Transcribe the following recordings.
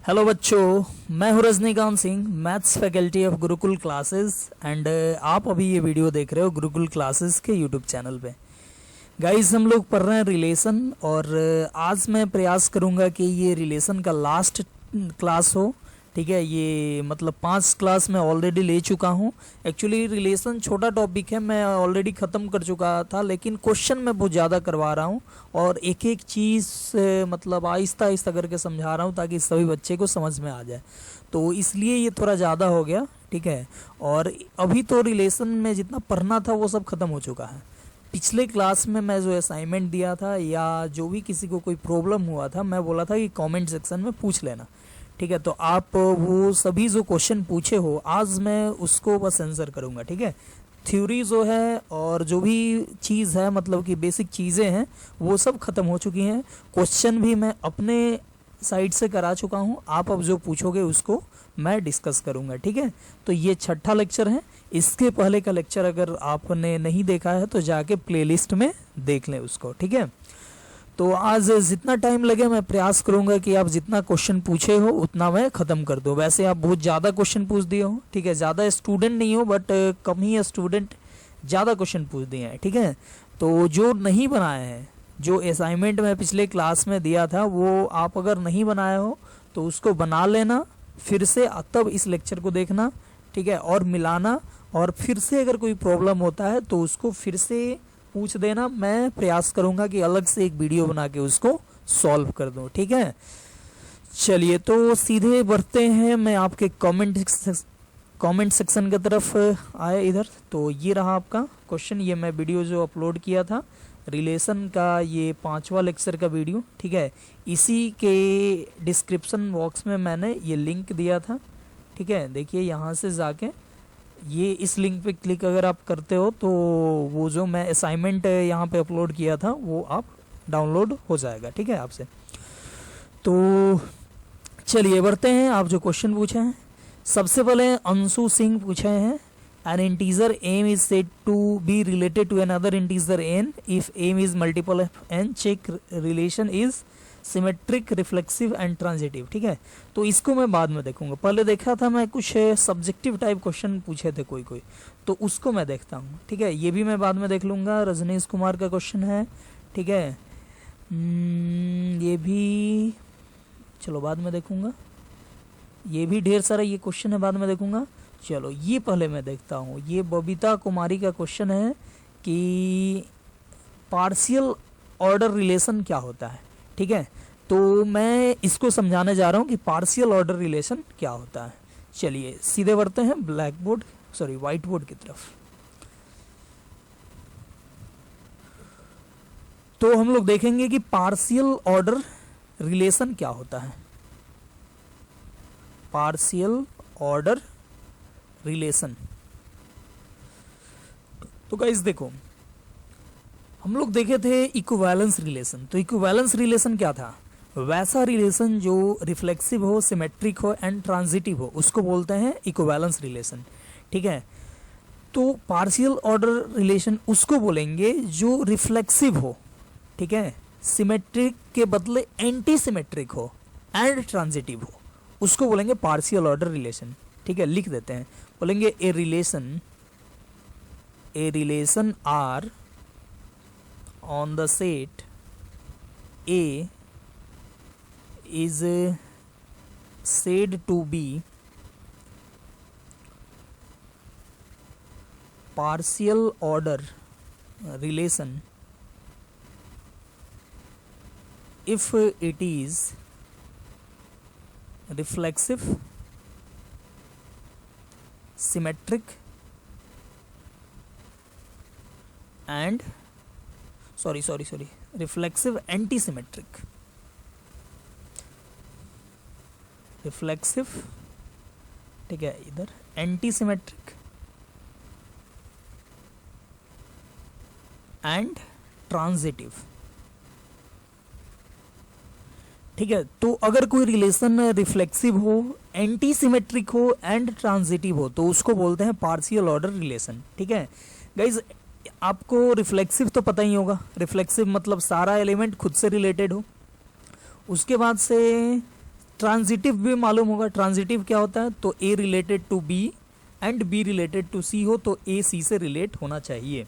Hello बच्चों, मैं हूं Rajinikanth Singh, maths faculty of Gurukul classes and आप अभी ये वीडियो देख रहे हो गुरुकुल क्लासेस के यूट्यूब चैनल पे। गाइस, हम लोग पढ़ रहे हैं रिलेशन और आज मैं प्रयास करूंगा कि ये रिलेशन का लास्ट क्लास हो। ठीक है, ये मतलब 5 क्लास मैं ऑलरेडी ले चुका हूँ। एक्चुअली रिलेशन छोटा टॉपिक है, मैं ऑलरेडी ख़त्म कर चुका था, लेकिन क्वेश्चन मैं बहुत ज़्यादा करवा रहा हूँ और एक एक चीज़ मतलब आहिस्ता आहिस्ता करके समझा रहा हूँ ताकि सभी बच्चे को समझ में आ जाए। तो इसलिए ये थोड़ा ज़्यादा हो गया। ठीक है, और अभी तो रिलेशन में जितना पढ़ना था वो सब ख़त्म हो चुका है। पिछले क्लास में मैं जो असाइनमेंट दिया था या जो भी किसी को कोई प्रॉब्लम हुआ था, मैं बोला था कि कमेंट सेक्शन में पूछ लेना। ठीक है, तो आप वो सभी जो क्वेश्चन पूछे हो आज मैं उसको बस आंसर करूंगा। ठीक है, थ्योरी जो है और जो भी चीज़ है मतलब कि बेसिक चीज़ें हैं वो सब खत्म हो चुकी हैं। क्वेश्चन भी मैं अपने साइड से करा चुका हूं, आप अब जो पूछोगे उसको मैं डिस्कस करूंगा। ठीक है, तो ये छठा लेक्चर है। इसके पहले का लेक्चर अगर आपने नहीं देखा है तो जाके प्लेलिस्ट में देख लें उसको। ठीक है, तो आज जितना टाइम लगे मैं प्रयास करूंगा कि आप जितना क्वेश्चन पूछे हो उतना मैं ख़त्म कर दूं। वैसे आप बहुत ज़्यादा क्वेश्चन पूछ दिए हो। ठीक है, ज़्यादा स्टूडेंट नहीं हो बट कम ही स्टूडेंट ज़्यादा क्वेश्चन पूछ दिए हैं। ठीक है, तो जो नहीं बनाए हैं, जो असाइनमेंट मैं पिछले क्लास में दिया था वो आप अगर नहीं बनाए हो तो उसको बना लेना फिर से, तब इस लेक्चर को देखना। ठीक है, और मिलाना, और फिर से अगर कोई प्रॉब्लम होता है तो उसको फिर से पूछ देना। मैं प्रयास करूंगा कि अलग से एक वीडियो बना के उसको सॉल्व कर दूं। ठीक है, चलिए तो सीधे बढ़ते हैं। मैं आपके कमेंट सेक्शन की तरफ आए इधर। तो ये रहा आपका क्वेश्चन, ये मैं वीडियो जो अपलोड किया था रिलेशन का, ये 5वां लेक्चर का वीडियो। ठीक है, इसी के डिस्क्रिप्शन बॉक्स में मैंने ये लिंक दिया था। ठीक है, देखिए यहाँ से जाके ये इस लिंक पे क्लिक अगर आप करते हो तो वो जो मैं असाइनमेंट यहाँ पे अपलोड किया था वो आप डाउनलोड हो जाएगा। ठीक है, आपसे। तो चलिए बढ़ते हैं। आप जो क्वेश्चन पूछे हैं, सबसे पहले अंशु सिंह पूछे हैं, an integer M is said to be related to another integer N if M is multiple of N, check relation is symmetric, reflexive and transitive. ठीक है, तो इसको मैं बाद में देखूंगा। पहले देखा था मैं कुछ सब्जेक्टिव टाइप क्वेश्चन पूछे थे कोई तो उसको मैं देखता हूँ। ठीक है, ये भी मैं बाद में देख लूंगा। रजनीश कुमार का क्वेश्चन है। ठीक है, ये भी चलो बाद में देखूंगा। ये भी ढेर सारा ये क्वेश्चन है, बाद में देखूंगा। चलो ये पहले मैं देखता हूँ। ये बबीता कुमारी का क्वेश्चन है कि पार्शियल ऑर्डर रिलेशन क्या होता है। ठीक है, तो मैं इसको समझाने जा रहा हूं कि पार्शियल ऑर्डर रिलेशन क्या होता है। चलिए सीधे बढ़ते हैं व्हाइट बोर्ड की तरफ। तो हम लोग देखेंगे कि पार्शियल ऑर्डर रिलेशन क्या होता है। पार्शियल ऑर्डर रिलेशन, तो गाइस देखो, हम लोग देखे थे इक्विवेलेंस रिलेशन। तो इक्विवेलेंस रिलेशन क्या था? वैसा रिलेशन जो रिफ्लेक्सिव हो, सिमेट्रिक हो एंड ट्रांजिटिव हो, उसको बोलते हैं इक्विवेलेंस रिलेशन। ठीक है, तो पार्शियल ऑर्डर रिलेशन उसको बोलेंगे जो रिफ्लेक्सिव हो, ठीक है, सिमेट्रिक के बदले एंटी सिमेट्रिक हो एंड ट्रांजिटिव हो, उसको बोलेंगे पार्शियल ऑर्डर रिलेशन। ठीक है, लिख देते हैं, बोलेंगे a relation R on the set A is said to be partial order relation if it is reflexive, symmetric and reflexive anti symmetric. Reflexive, ठीक है, इधर एंटी सिमेट्रिक एंड ट्रांजिटिव। ठीक है, तो अगर कोई रिलेशन रिफ्लेक्सिव हो, एंटी सिमेट्रिक हो एंड ट्रांजिटिव हो तो उसको बोलते हैं पार्शियल ऑर्डर रिलेशन। ठीक है गाइज, आपको रिफ्लेक्सिव तो पता ही होगा। रिफ्लेक्सिव मतलब सारा एलिमेंट खुद से रिलेटेड हो। उसके बाद से ट्रांजिटिव भी मालूम होगा। ट्रांजिटिव क्या होता है, तो A related to B and B related to C हो तो ए सी से रिलेट होना चाहिए,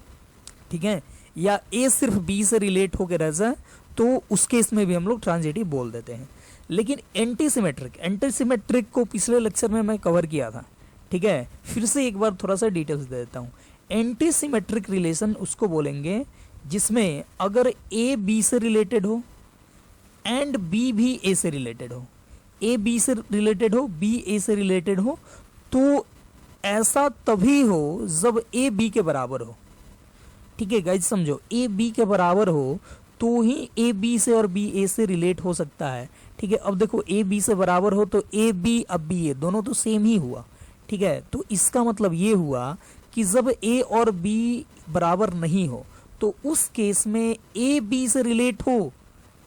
ठीक है। या ए सिर्फ बी से रिलेट होकर रह जाए तो उस केस में भी हम लोग ट्रांजिटिव बोल देते हैं। लेकिन एंटीसिमेट्रिक को पिछले लेक्चर में मैं कवर किया था, ठीक है। फिर से एक बार थोड़ा सा डिटेल्स दे देता हूँ। एंटीसिमेट्रिक रिलेशन उसको बोलेंगे जिसमें अगर ए बी से रिलेटेड हो एंड बी भी ए से रिलेटेड हो, ए बी से रिलेटेड हो, बी ए से रिलेटेड हो, तो ऐसा तभी हो जब ए बी के बराबर हो, ठीक है गाइज, समझो। ए बी के बराबर हो तो ही ए बी से और बी ए से रिलेट हो सकता है, ठीक है। अब देखो ए बी से बराबर हो तो ए बी अब बी ए दोनों तो सेम ही हुआ, ठीक है। तो इसका मतलब ये हुआ कि जब ए और बी बराबर नहीं हो तो उस केस में ए बी से रिलेट हो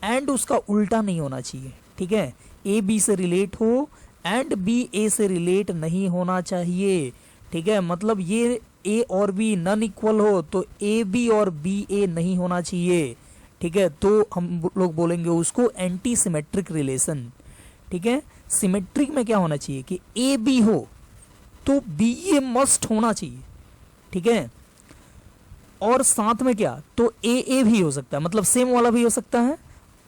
एंड उसका उल्टा नहीं होना चाहिए, ठीक है। ए बी से रिलेट हो एंड बी ए से रिलेट नहीं होना चाहिए, ठीक है। मतलब ये ए और बी नॉन इक्वल हो तो ए बी और बी ए नहीं होना चाहिए, ठीक है। तो हम लोग बोलेंगे उसको एंटी सिमेट्रिक रिलेशन, ठीक है। सिमेट्रिक में क्या होना चाहिए कि ए बी हो तो बी ए मस्ट होना चाहिए, ठीक है। और साथ में क्या, तो ए ए भी हो सकता है, मतलब सेम वाला भी हो सकता है।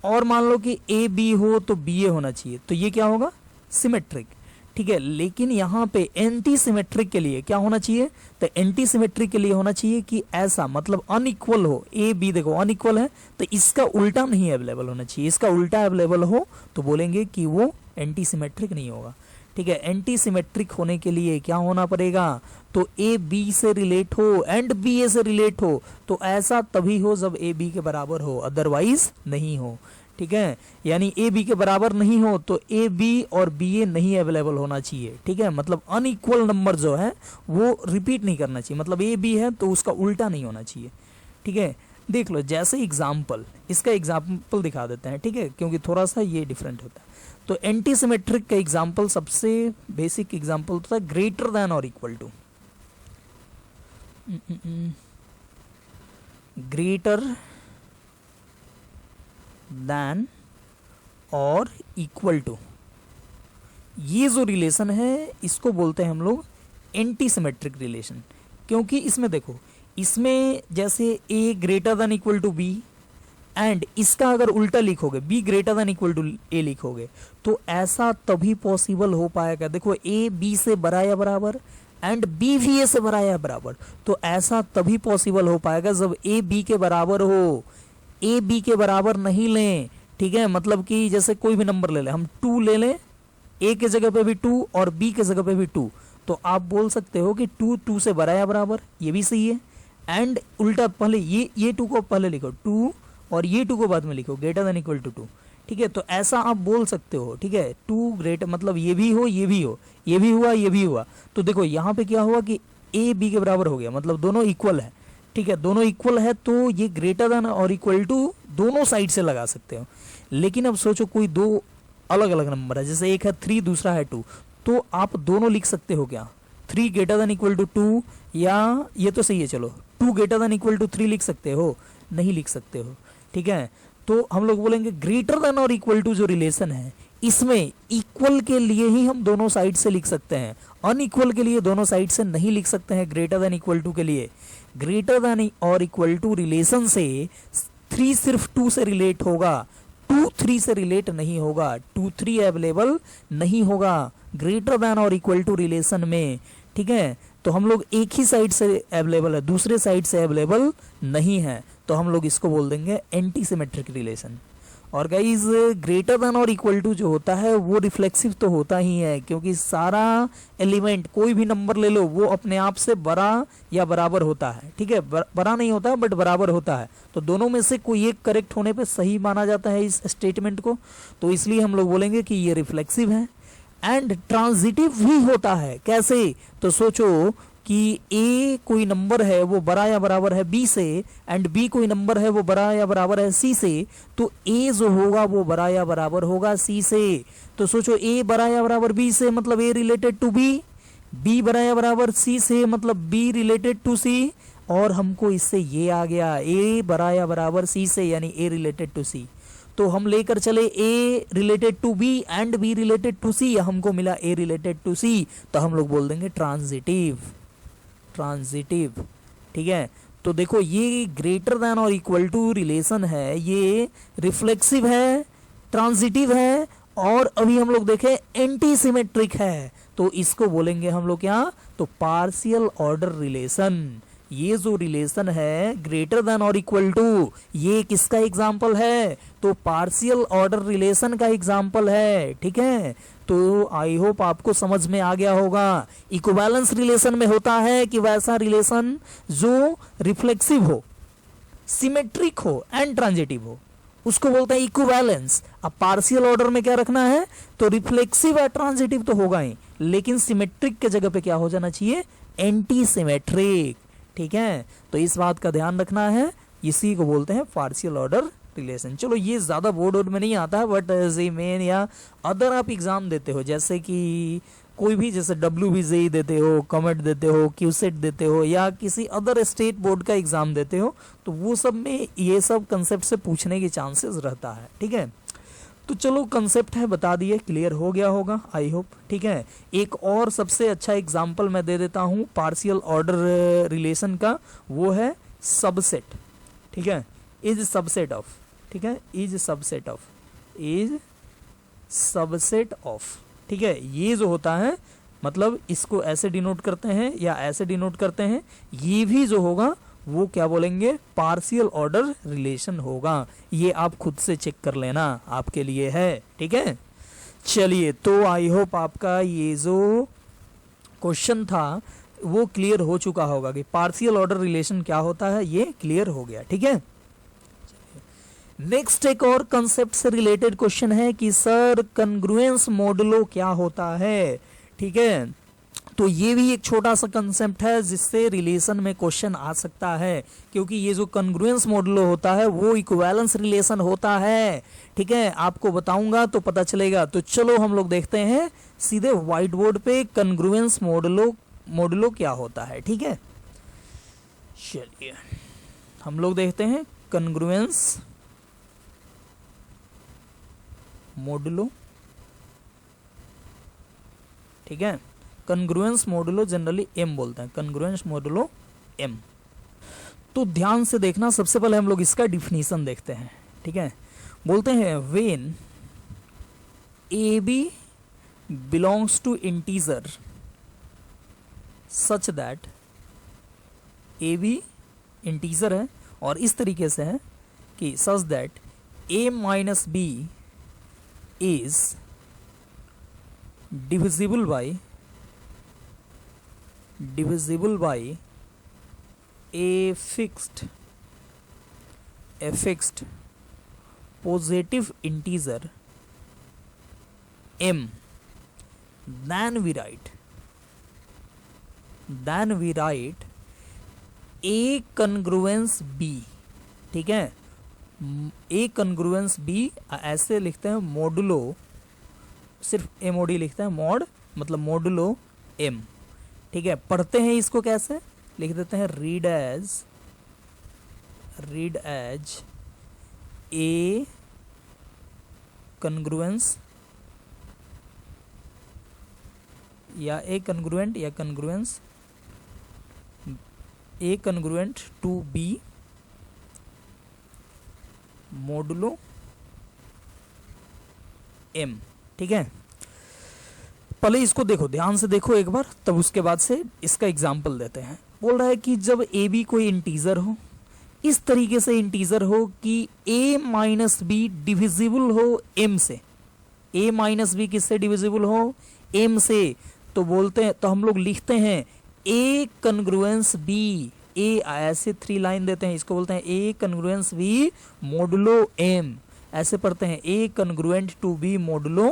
और मान लो कि ए बी हो तो बी ए होना चाहिए, तो ये क्या होगा, सिमेट्रिक, ठीक है। लेकिन यहाँ पे एंटी सिमेट्रिक के लिए क्या होना चाहिए, तो एंटी सिमेट्रिक के लिए होना चाहिए कि ऐसा मतलब अनइक्वल हो, ए बी देखो अनइक्वल है तो इसका उल्टा नहीं अवेलेबल होना चाहिए। इसका उल्टा अवेलेबल हो तो बोलेंगे कि वो एंटी सिमेट्रिक नहीं होगा, ठीक है। एंटी सिमेट्रिक होने के लिए क्या होना पड़ेगा, तो ए बी से रिलेट हो एंड बी ए से रिलेट हो, तो ऐसा तभी हो जब ए बी के बराबर हो, अदरवाइज नहीं हो, ठीक है। यानी ए बी के बराबर नहीं हो तो ए बी और बी ए नहीं अवेलेबल होना चाहिए, ठीक है। मतलब अनइक्वल नंबर जो है वो रिपीट नहीं करना चाहिए, मतलब ए बी है तो उसका उल्टा नहीं होना चाहिए, ठीक है। देख लो जैसे एग्जाम्पल, इसका एग्जाम्पल दिखा देते हैं, ठीक है, क्योंकि थोड़ा सा ये डिफरेंट होता है। तो एंटी सिमेट्रिक का एग्जाम्पल, सबसे बेसिक एग्जाम्पल होता है ग्रेटर देन और इक्वल टू, ग्रेटर देन और इक्वल टू, ये जो रिलेशन है इसको बोलते हैं हम लोग एंटी सिमेट्रिक रिलेशन। क्योंकि इसमें देखो, इसमें जैसे A greater than equal to B and इसका अगर उल्टा लिखोगे B greater than equal to A लिखोगे तो ऐसा तभी पॉसिबल हो पाएगा। देखो ए बी से बड़ा या बराबर एंड बी भी ए से बड़ा या बराबर, तो ऐसा तभी पॉसिबल हो पाएगा जब ए बी के बराबर हो। ए बी के बराबर नहीं लें, ठीक है। मतलब कि जैसे कोई भी नंबर ले लें, हम 2 ले लें, ए के जगह पे भी 2 और बी के जगह पे भी 2, तो आप बोल सकते हो कि 2 से बड़ा या बराबर, ये भी सही है। एंड उल्टा पहले ये 2 को पहले लिखो 2 और ये 2 को बाद में लिखो ग्रेटर देन इक्वल टू 2, ठीक है। तो ऐसा आप बोल सकते हो, ठीक है। 2 ग्रेटर मतलब ये भी हो, ये भी हो, ये भी हुआ, ये भी हुआ। तो देखो यहाँ पे क्या हुआ कि ए बी के बराबर हो गया, मतलब दोनों इक्वल है, ठीक है। दोनों इक्वल है तो ये ग्रेटर देन और इक्वल टू दोनों साइड से लगा सकते हो। लेकिन अब सोचो कोई दो अलग अलग नंबर है, जैसे एक है 3 दूसरा है 2, तो आप दोनों लिख सकते हो क्या, 3 ग्रेटर देन इक्वल टू 2, या ये तो सही है, चलो 2 ग्रेटर देन इक्वल टू 3 लिख सकते हो, नहीं लिख सकते हो, ठीक है। तो हम लोग बोलेंगे ग्रेटर देन और इक्वल टू जो रिलेशन है इसमें इक्वल के लिए ही हम दोनों साइड से लिख सकते हैं, अनइक्वल के लिए दोनों साइड से नहीं लिख सकते हैं। ग्रेटर देन इक्वल टू के लिए ग्रेटर देन और इक्वल टू रिलेशन से 3 सिर्फ 2 से रिलेट होगा, 2 3 से रिलेट नहीं होगा, 2 3 अवेलेबल नहीं होगा ग्रेटर देन और इक्वल टू रिलेशन में, ठीक है। तो हम लोग एक ही साइड से अवेलेबल है, दूसरे साइड से अवेलेबल नहीं है, तो हम लोग इसको बोल देंगे एंटी सिमेट्रिक रिलेशन। और गाइज ग्रेटर देन और इक्वल टू जो होता है वो रिफ्लेक्सिव तो होता ही है, क्योंकि सारा एलिमेंट कोई भी नंबर ले लो वो अपने आप से बड़ा या बराबर होता है, ठीक है। बड़ा नहीं होता बट बराबर होता है, तो दोनों में से कोई एक करेक्ट होने पे सही माना जाता है इस स्टेटमेंट को, तो इसलिए हम लोग बोलेंगे कि ये रिफ्लेक्सिव है। एंड ट्रांजिटिव भी होता है, कैसे, तो सोचो कि ए कोई नंबर है वो बड़ा या बराबर है बी से एंड बी कोई नंबर है वो बड़ा या बराबर है सी से, तो ए जो होगा वो बड़ा या बराबर होगा सी से। तो सोचो ए बड़ा या बराबर बी से मतलब A related to B, B बड़ा या बराबर सी से मतलब बी रिलेटेड टू सी, और हमको इससे ये आ गया ए बड़ा या बराबर सी से यानी ए रिलेटेड टू सी। तो हम लेकर चले A related to B and B related to C, हमको मिला ए रिलेटेड टू सी, तो हम लोग बोल देंगे ट्रांजिटिव, ट्रांजिटिव। ठीक है, तो देखो ये ग्रेटर देन और इक्वल टू रिलेशन है, ये रिफ्लेक्सिव है, ट्रांजिटिव है, और अभी हम लोग देखें एंटी सिमेट्रिक है, तो इसको बोलेंगे हम लोग क्या, तो पार्शियल ऑर्डर रिलेशन। ये जो रिलेशन है ग्रेटर देन और इक्वल टू, ये किसका एग्जाम्पल है, तो पार्शियल ऑर्डर रिलेशन का एग्जाम्पल है। ठीक है, तो आई होप आपको समझ में आ गया होगा। इक्विवेलेंस रिलेशन में होता है कि वैसा रिलेशन जो रिफ्लेक्सिव हो, सिमेट्रिक हो एंड ट्रांजिटिव हो, उसको बोलते हैं इक्विवेलेंस। अब पार्शियल ऑर्डर में क्या रखना है, तो रिफ्लेक्सिव या ट्रांजिटिव तो होगा ही, लेकिन सिमेट्रिक के जगह पे क्या हो जाना चाहिए, एंटी सिमेट्रिक। ठीक है, तो इस बात का ध्यान रखना है, इसी को बोलते हैं पार्शियल ऑर्डर रिलेशन। चलो ये ज्यादा बोर्ड में नहीं आता है, बट जे मेन या अदर आप एग्जाम देते हो, जैसे कि कोई भी, जैसे WBJE देते हो, कमेट देते हो, क्यूसेट देते हो, या किसी अदर स्टेट बोर्ड का एग्जाम देते हो, तो वो सब में ये सब कंसेप्ट से पूछने के चांसेस रहता है। ठीक है, तो चलो कंसेप्ट है बता दिए, क्लियर हो गया होगा आई होप। ठीक है, एक और सबसे अच्छा एग्जांपल मैं दे देता हूं पार्शियल ऑर्डर रिलेशन का, वो है सबसेट। ठीक है, इज सबसेट ऑफ, ठीक है, is subset of, is subset of. ठीक है, ये जो होता है मतलब इसको ऐसे डिनोट करते हैं या ऐसे डिनोट करते हैं, ये भी जो होगा वो क्या बोलेंगे, पार्शियल ऑर्डर रिलेशन होगा। ये आप खुद से चेक कर लेना, आपके लिए है। ठीक है, चलिए, तो आई होप आपका ये जो क्वेश्चन था वो क्लियर हो चुका होगा कि पार्शियल ऑर्डर रिलेशन क्या होता है, ये क्लियर हो गया। ठीक है, नेक्स्ट एक और कंसेप्ट से रिलेटेड क्वेश्चन है कि सर कन्ग्रुएंस मॉडुलो क्या होता है। ठीक है, तो ये भी एक छोटा सा कंसेप्ट है जिससे रिलेशन में क्वेश्चन आ सकता है, क्योंकि ये जो कन्ग्रुएंस मॉडुलो होता है वो इक्विवेलेंस रिलेशन होता है। ठीक है, आपको बताऊंगा तो पता चलेगा। तो चलो हम लोग देखते हैं सीधे व्हाइट बोर्ड पे कन्ग्रुएंस मॉडुलो क्या होता है। ठीक है, चलिए हम लोग देखते हैं कन्ग्रुएंस मॉडुलो। ठीक है, कन्ग्रुएंस मॉडुलो जनरली एम बोलते हैं, कन्ग्रुएंस मॉडुलो एम। तो ध्यान से देखना, सबसे पहले हम लोग इसका डिफिनीशन देखते हैं। ठीक है, बोलते हैं when A B belongs to integer such that, A B integer है और इस तरीके से है कि such that a minus B is divisible by a fixed positive integer m, then we write a congruence b। ठीक है, a congruence b ऐसे लिखते हैं मोडुलो, सिर्फ एमओडी लिखते हैं, मॉड मतलब मोडुलो एम। ठीक है, पढ़ते हैं इसको कैसे, लिख देते हैं रीड एज ए कन्ग्रुएंस या ए कन्ग्रुएंट या congruence A congruent to B modulo M. ठीक है, पहले इसको देखो, ध्यान से देखो एक बार, तब उसके बाद से इसका एग्जाम्पल देते हैं। बोल रहा है कि जब ए बी कोई इंटीजर हो, इस तरीके से इंटीजर हो कि a माइनस बी डिविजिबल हो m से, a माइनस बी किससे डिविजिबल हो, m से, तो बोलते हैं, तो हम लोग लिखते हैं a कन्ग्रुएंस b, a ऐसे 3 लाइन देते हैं, इसको बोलते हैं a congruence b modulo m, ऐसे पढ़ते हैं a congruent to b modulo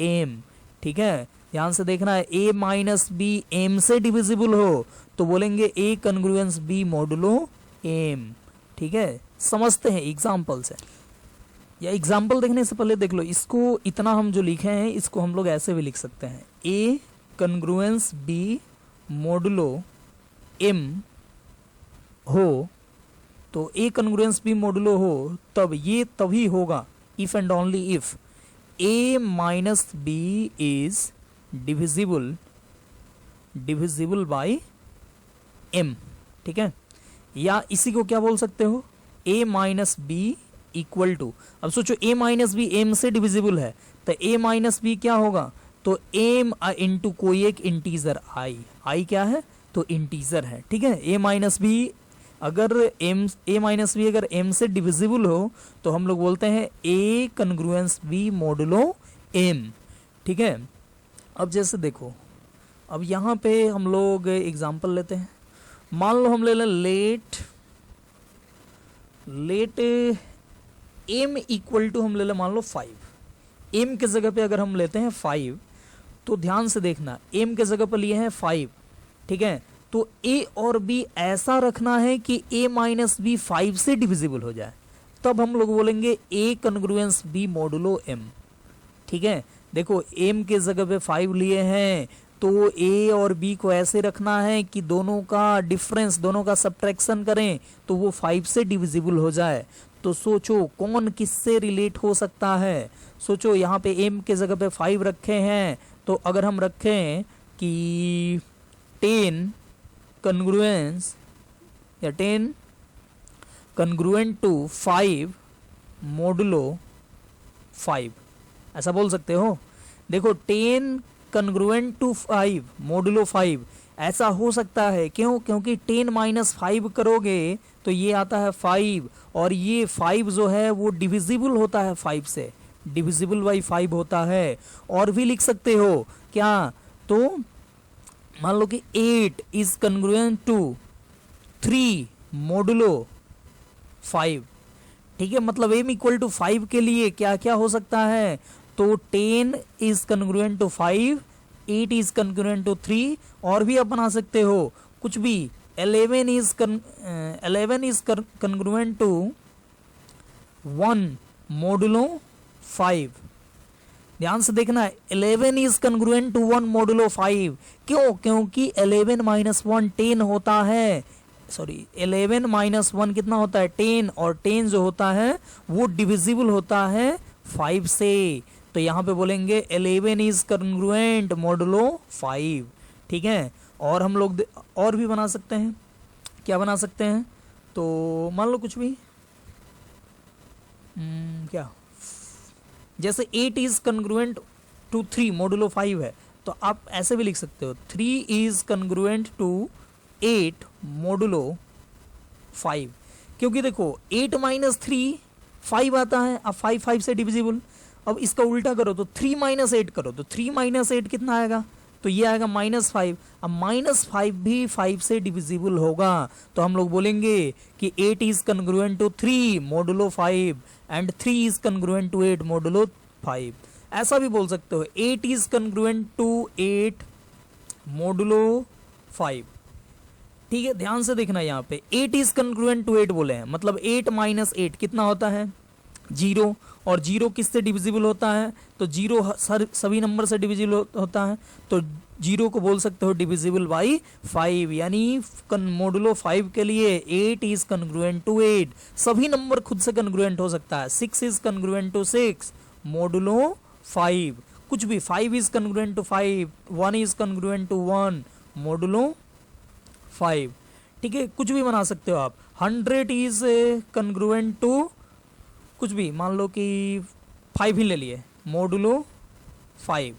m। ठीक है, ध्यान से देखना है, a माइनस बी m से डिविजिबल हो तो बोलेंगे a congruence b modulo m। ठीक है, समझते हैं एग्जाम्पल से, या एग्जाम्पल देखने से पहले देख लो इसको, इतना हम जो लिखे हैं इसको हम लोग ऐसे भी लिख सकते हैं, a congruence b modulo m हो, तो a कन्ग्रुएंस b मोडुलो हो तब ये तभी होगा if and only if a minus b is divisible by m, ठीक है। या इसी को क्या बोल सकते हो, a minus B equal to, अब सोचो a माइनस बी m से डिविजिबल है, तो a माइनस बी क्या होगा, तो m इंटू कोई एक इंटीजर i क्या है, तो इंटीजर है, ठीक है। a माइनस बी अगर a माइनस बी अगर m से डिविजिबल हो तो हम लोग बोलते हैं a congruence b modulo m, ठीक है। अब जैसे देखो, अब यहाँ पे हम लोग एग्जांपल लेते हैं। मान लो हम ले लें लेट m इक्वल टू हम ले लें मान लो 5, m के जगह पे अगर हम लेते हैं 5, तो ध्यान से देखना m के जगह पर लिए हैं 5, ठीक है। तो a और b ऐसा रखना है कि a माइनस बी 5 से डिविजिबल हो जाए, तब हम लोग बोलेंगे a congruence b modulo m, ठीक है। देखो m के जगह पे 5 लिए हैं, तो a और b को ऐसे रखना है कि दोनों का डिफरेंस, दोनों का सब्ट्रैक्शन करें तो वो 5 से डिविजिबल हो जाए। तो सोचो कौन किससे रिलेट हो सकता है। सोचो यहाँ पे m के जगह पे 5 रखे हैं, तो अगर हम रखें कि 10 कन्ग्रुएंस या 10 कन्ग्रुएंट टू 5 मोडुलो 5, ऐसा बोल सकते हो। देखो 10 कन्ग्रुएंट टू 5 मोडुलो 5 ऐसा हो सकता है, क्यों, क्योंकि 10 माइनस 5 करोगे तो ये आता है 5, और ये 5 जो है वो डिविजिबल होता है 5 से, डिविजिबल बाई 5 होता है। और भी लिख सकते हो क्या, तो मान लो कि 8 इज कन्ग्रुएंट टू 3 मोडुलो 5, ठीक है। मतलब m इक्वल टू 5 के लिए क्या क्या हो सकता है, तो 10 is congruent to 5, 8 is congruent to 3, और भी आप बना सकते हो कुछ भी। 11 इज कन्ग्रुएंट टू 1 मोडुलो 5, ध्यान से देखना 11 इज कन्ग्रुएंट टू 1 मोडुलो 5, क्यों, क्योंकि 11 माइनस 1 10 होता है, सॉरी 11 माइनस 1 कितना होता है 10, और 10 जो होता है वो डिविजिबल होता है 5 से। तो यहाँ पे बोलेंगे 11 इज कन्ग्रुएंट मोडुलो 5, ठीक है। और हम लोग और भी बना सकते हैं, क्या बना सकते हैं, तो मान लो कुछ भी क्या, जैसे 8 इज कन्ग्रुएंट टू 3 मोडुलो 5 है, तो आप ऐसे भी लिख सकते हो 3 इज कन्ग्रुएंट टू 8 मोडुलो 5, क्योंकि देखो 8 माइनस 3 5 आता है, अब 5 से डिविजिबल। अब इसका उल्टा करो तो 3 माइनस 8 करो, तो 3 माइनस 8 कितना आएगा, तो ये आएगा -5। अब -5 भी 5 से डिविजिबल होगा, तो हम लोग बोलेंगे कि 8 is congruent to 3 modulo 5 and 3 is congruent to 8 modulo 5। ऐसा भी बोल सकते हो 8 इज कन्ग्रुएंट टू 8 मोडुलो 5, ठीक है। ध्यान से देखना यहाँ पे 8 इज कन्ग्रुएंट टू 8 बोले हैं, मतलब 8 माइनस 8 कितना होता है 0, और 0 किससे डिविजिबल होता है, तो 0 सभी नंबर से डिविजिबल होता है, तो 0 को बोल सकते हो डिविजिबल बाई 5, यानी मोडुलो 5 के लिए 8 इज कन्ग्रुएंट टू 8, सभी नंबर खुद से कन्ग्रुएंट हो सकता है। 6 इज कन्ग्रुएंट टू 6 मोडुलो 5, कुछ भी 5 is congruent to 5, 1 is congruent to 1 modulo 5, ठीक है। कुछ भी बना सकते हो आप। 100 इज कन्ग्रुएंट टू कुछ भी, मान लो कि 5 ही ले लिए मोडुलो 5,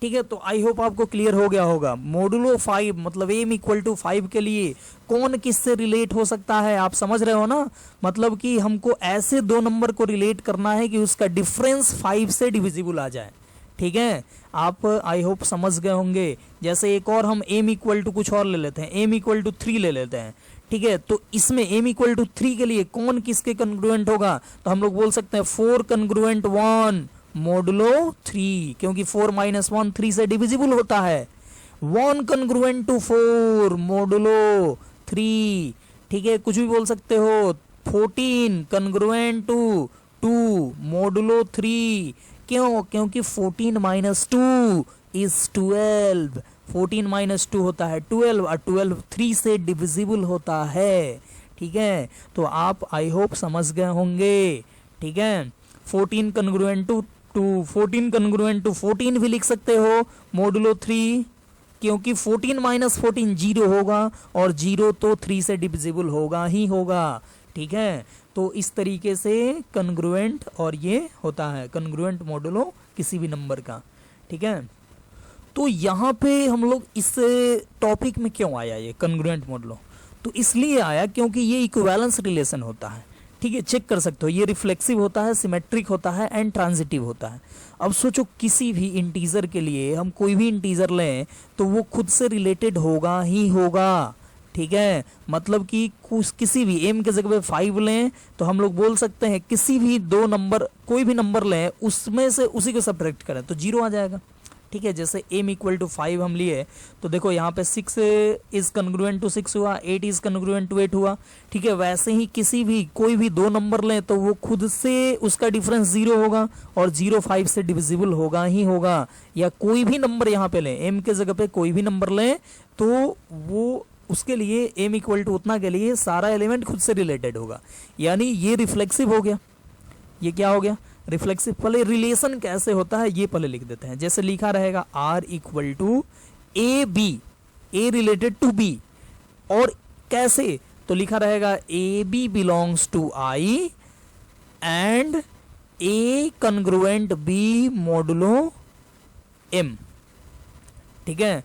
ठीक है। तो आई होप आपको क्लियर हो गया होगा। मोडुलो 5 मतलब m इक्वल टू 5 के लिए कौन किससे रिलेट हो सकता है, आप समझ रहे हो ना। मतलब कि हमको ऐसे दो नंबर को रिलेट करना है कि उसका डिफरेंस 5 से डिविजिबल आ जाए, ठीक है। आप आई होप समझ गए होंगे। जैसे एक और हम m इक्वल टू कुछ और ले लेते हैं, m इक्वल टू 3 ले लेते हैं, ठीक है। तो इसमें m इक्वल टू 3 के लिए कौन किसके कन्ग्रुएंट होगा, तो हम लोग बोल सकते हैं 4 कन्ग्रुएंट 1 मोडुलो 3, क्योंकि 4 माइनस 1 3 से डिविजिबल होता है। 1 कन्ग्रुएंट टू 4 मोडुलो 3, ठीक है। कुछ भी बोल सकते हो। 14 कन्ग्रुएंट टू 2 मोडुलो 3, क्यों, क्योंकि 14 माइनस 2 इज 12, 14 माइनस 2 होता है 12, और 12 3 से डिविजिबल होता है, ठीक है। तो आप आई होप समझ गए होंगे, ठीक है। 14 कन्ग्रुएंट टू 14 कन्ग्रुएंट टू 14 भी लिख सकते हो मोडुलो 3, क्योंकि 14 माइनस 14 जीरो होगा और जीरो तो 3 से डिविजिबल होगा ही होगा। ठीक है, तो इस तरीके से कन्ग्रुएंट और ये होता है कन्ग्रुएंट मोडुलो किसी भी नंबर का। ठीक है, तो यहाँ पे हम लोग इस टॉपिक में क्यों आया ये कन्ग्रुएंट मोडुलो, तो इसलिए आया क्योंकि ये इक्विवेलेंस रिलेशन होता है। ठीक है, चेक कर सकते हो, ये रिफ्लेक्सिव होता है, सिमेट्रिक होता है एंड ट्रांजिटिव होता है। अब सोचो किसी भी इंटीजर के लिए हम कोई भी इंटीजर लें तो वो खुद से रिलेटेड होगा ही होगा। ठीक है, मतलब कि किसी भी m के जगह पे 5 लें तो हम लोग बोल सकते हैं किसी भी दो नंबर कोई भी नंबर लें उसमें से उसी को सब्ट्रैक्ट करें तो 0 आ जाएगा। ठीक है, जैसे m इक्वल टू 5 हम लिए तो देखो यहाँ पे 6 इज कन्ग्रुएंट टू 6 हुआ, 8 इज कन्ग्रुएंट टू 8 हुआ। ठीक है, वैसे ही किसी भी कोई भी दो नंबर लें तो वो खुद से उसका डिफरेंस 0 होगा और 0 5 से डिविजिबल होगा ही होगा। या कोई भी नंबर यहाँ पे लें, m के जगह पे कोई भी नंबर लें तो वो उसके लिए m इक्वल टू उतना के लिए सारा एलिमेंट खुद से रिलेटेड होगा, यानी ये रिफ्लेक्सिव हो गया। ये क्या हो गया? रिफ्लेक्सिव। पहले रिलेशन कैसे होता है ये पहले लिख देते हैं। जैसे लिखा रहेगा R equal to A B, A related to B, और कैसे तो लिखा रहेगा A B belongs to I and A congruent B modulo M. ठीक है,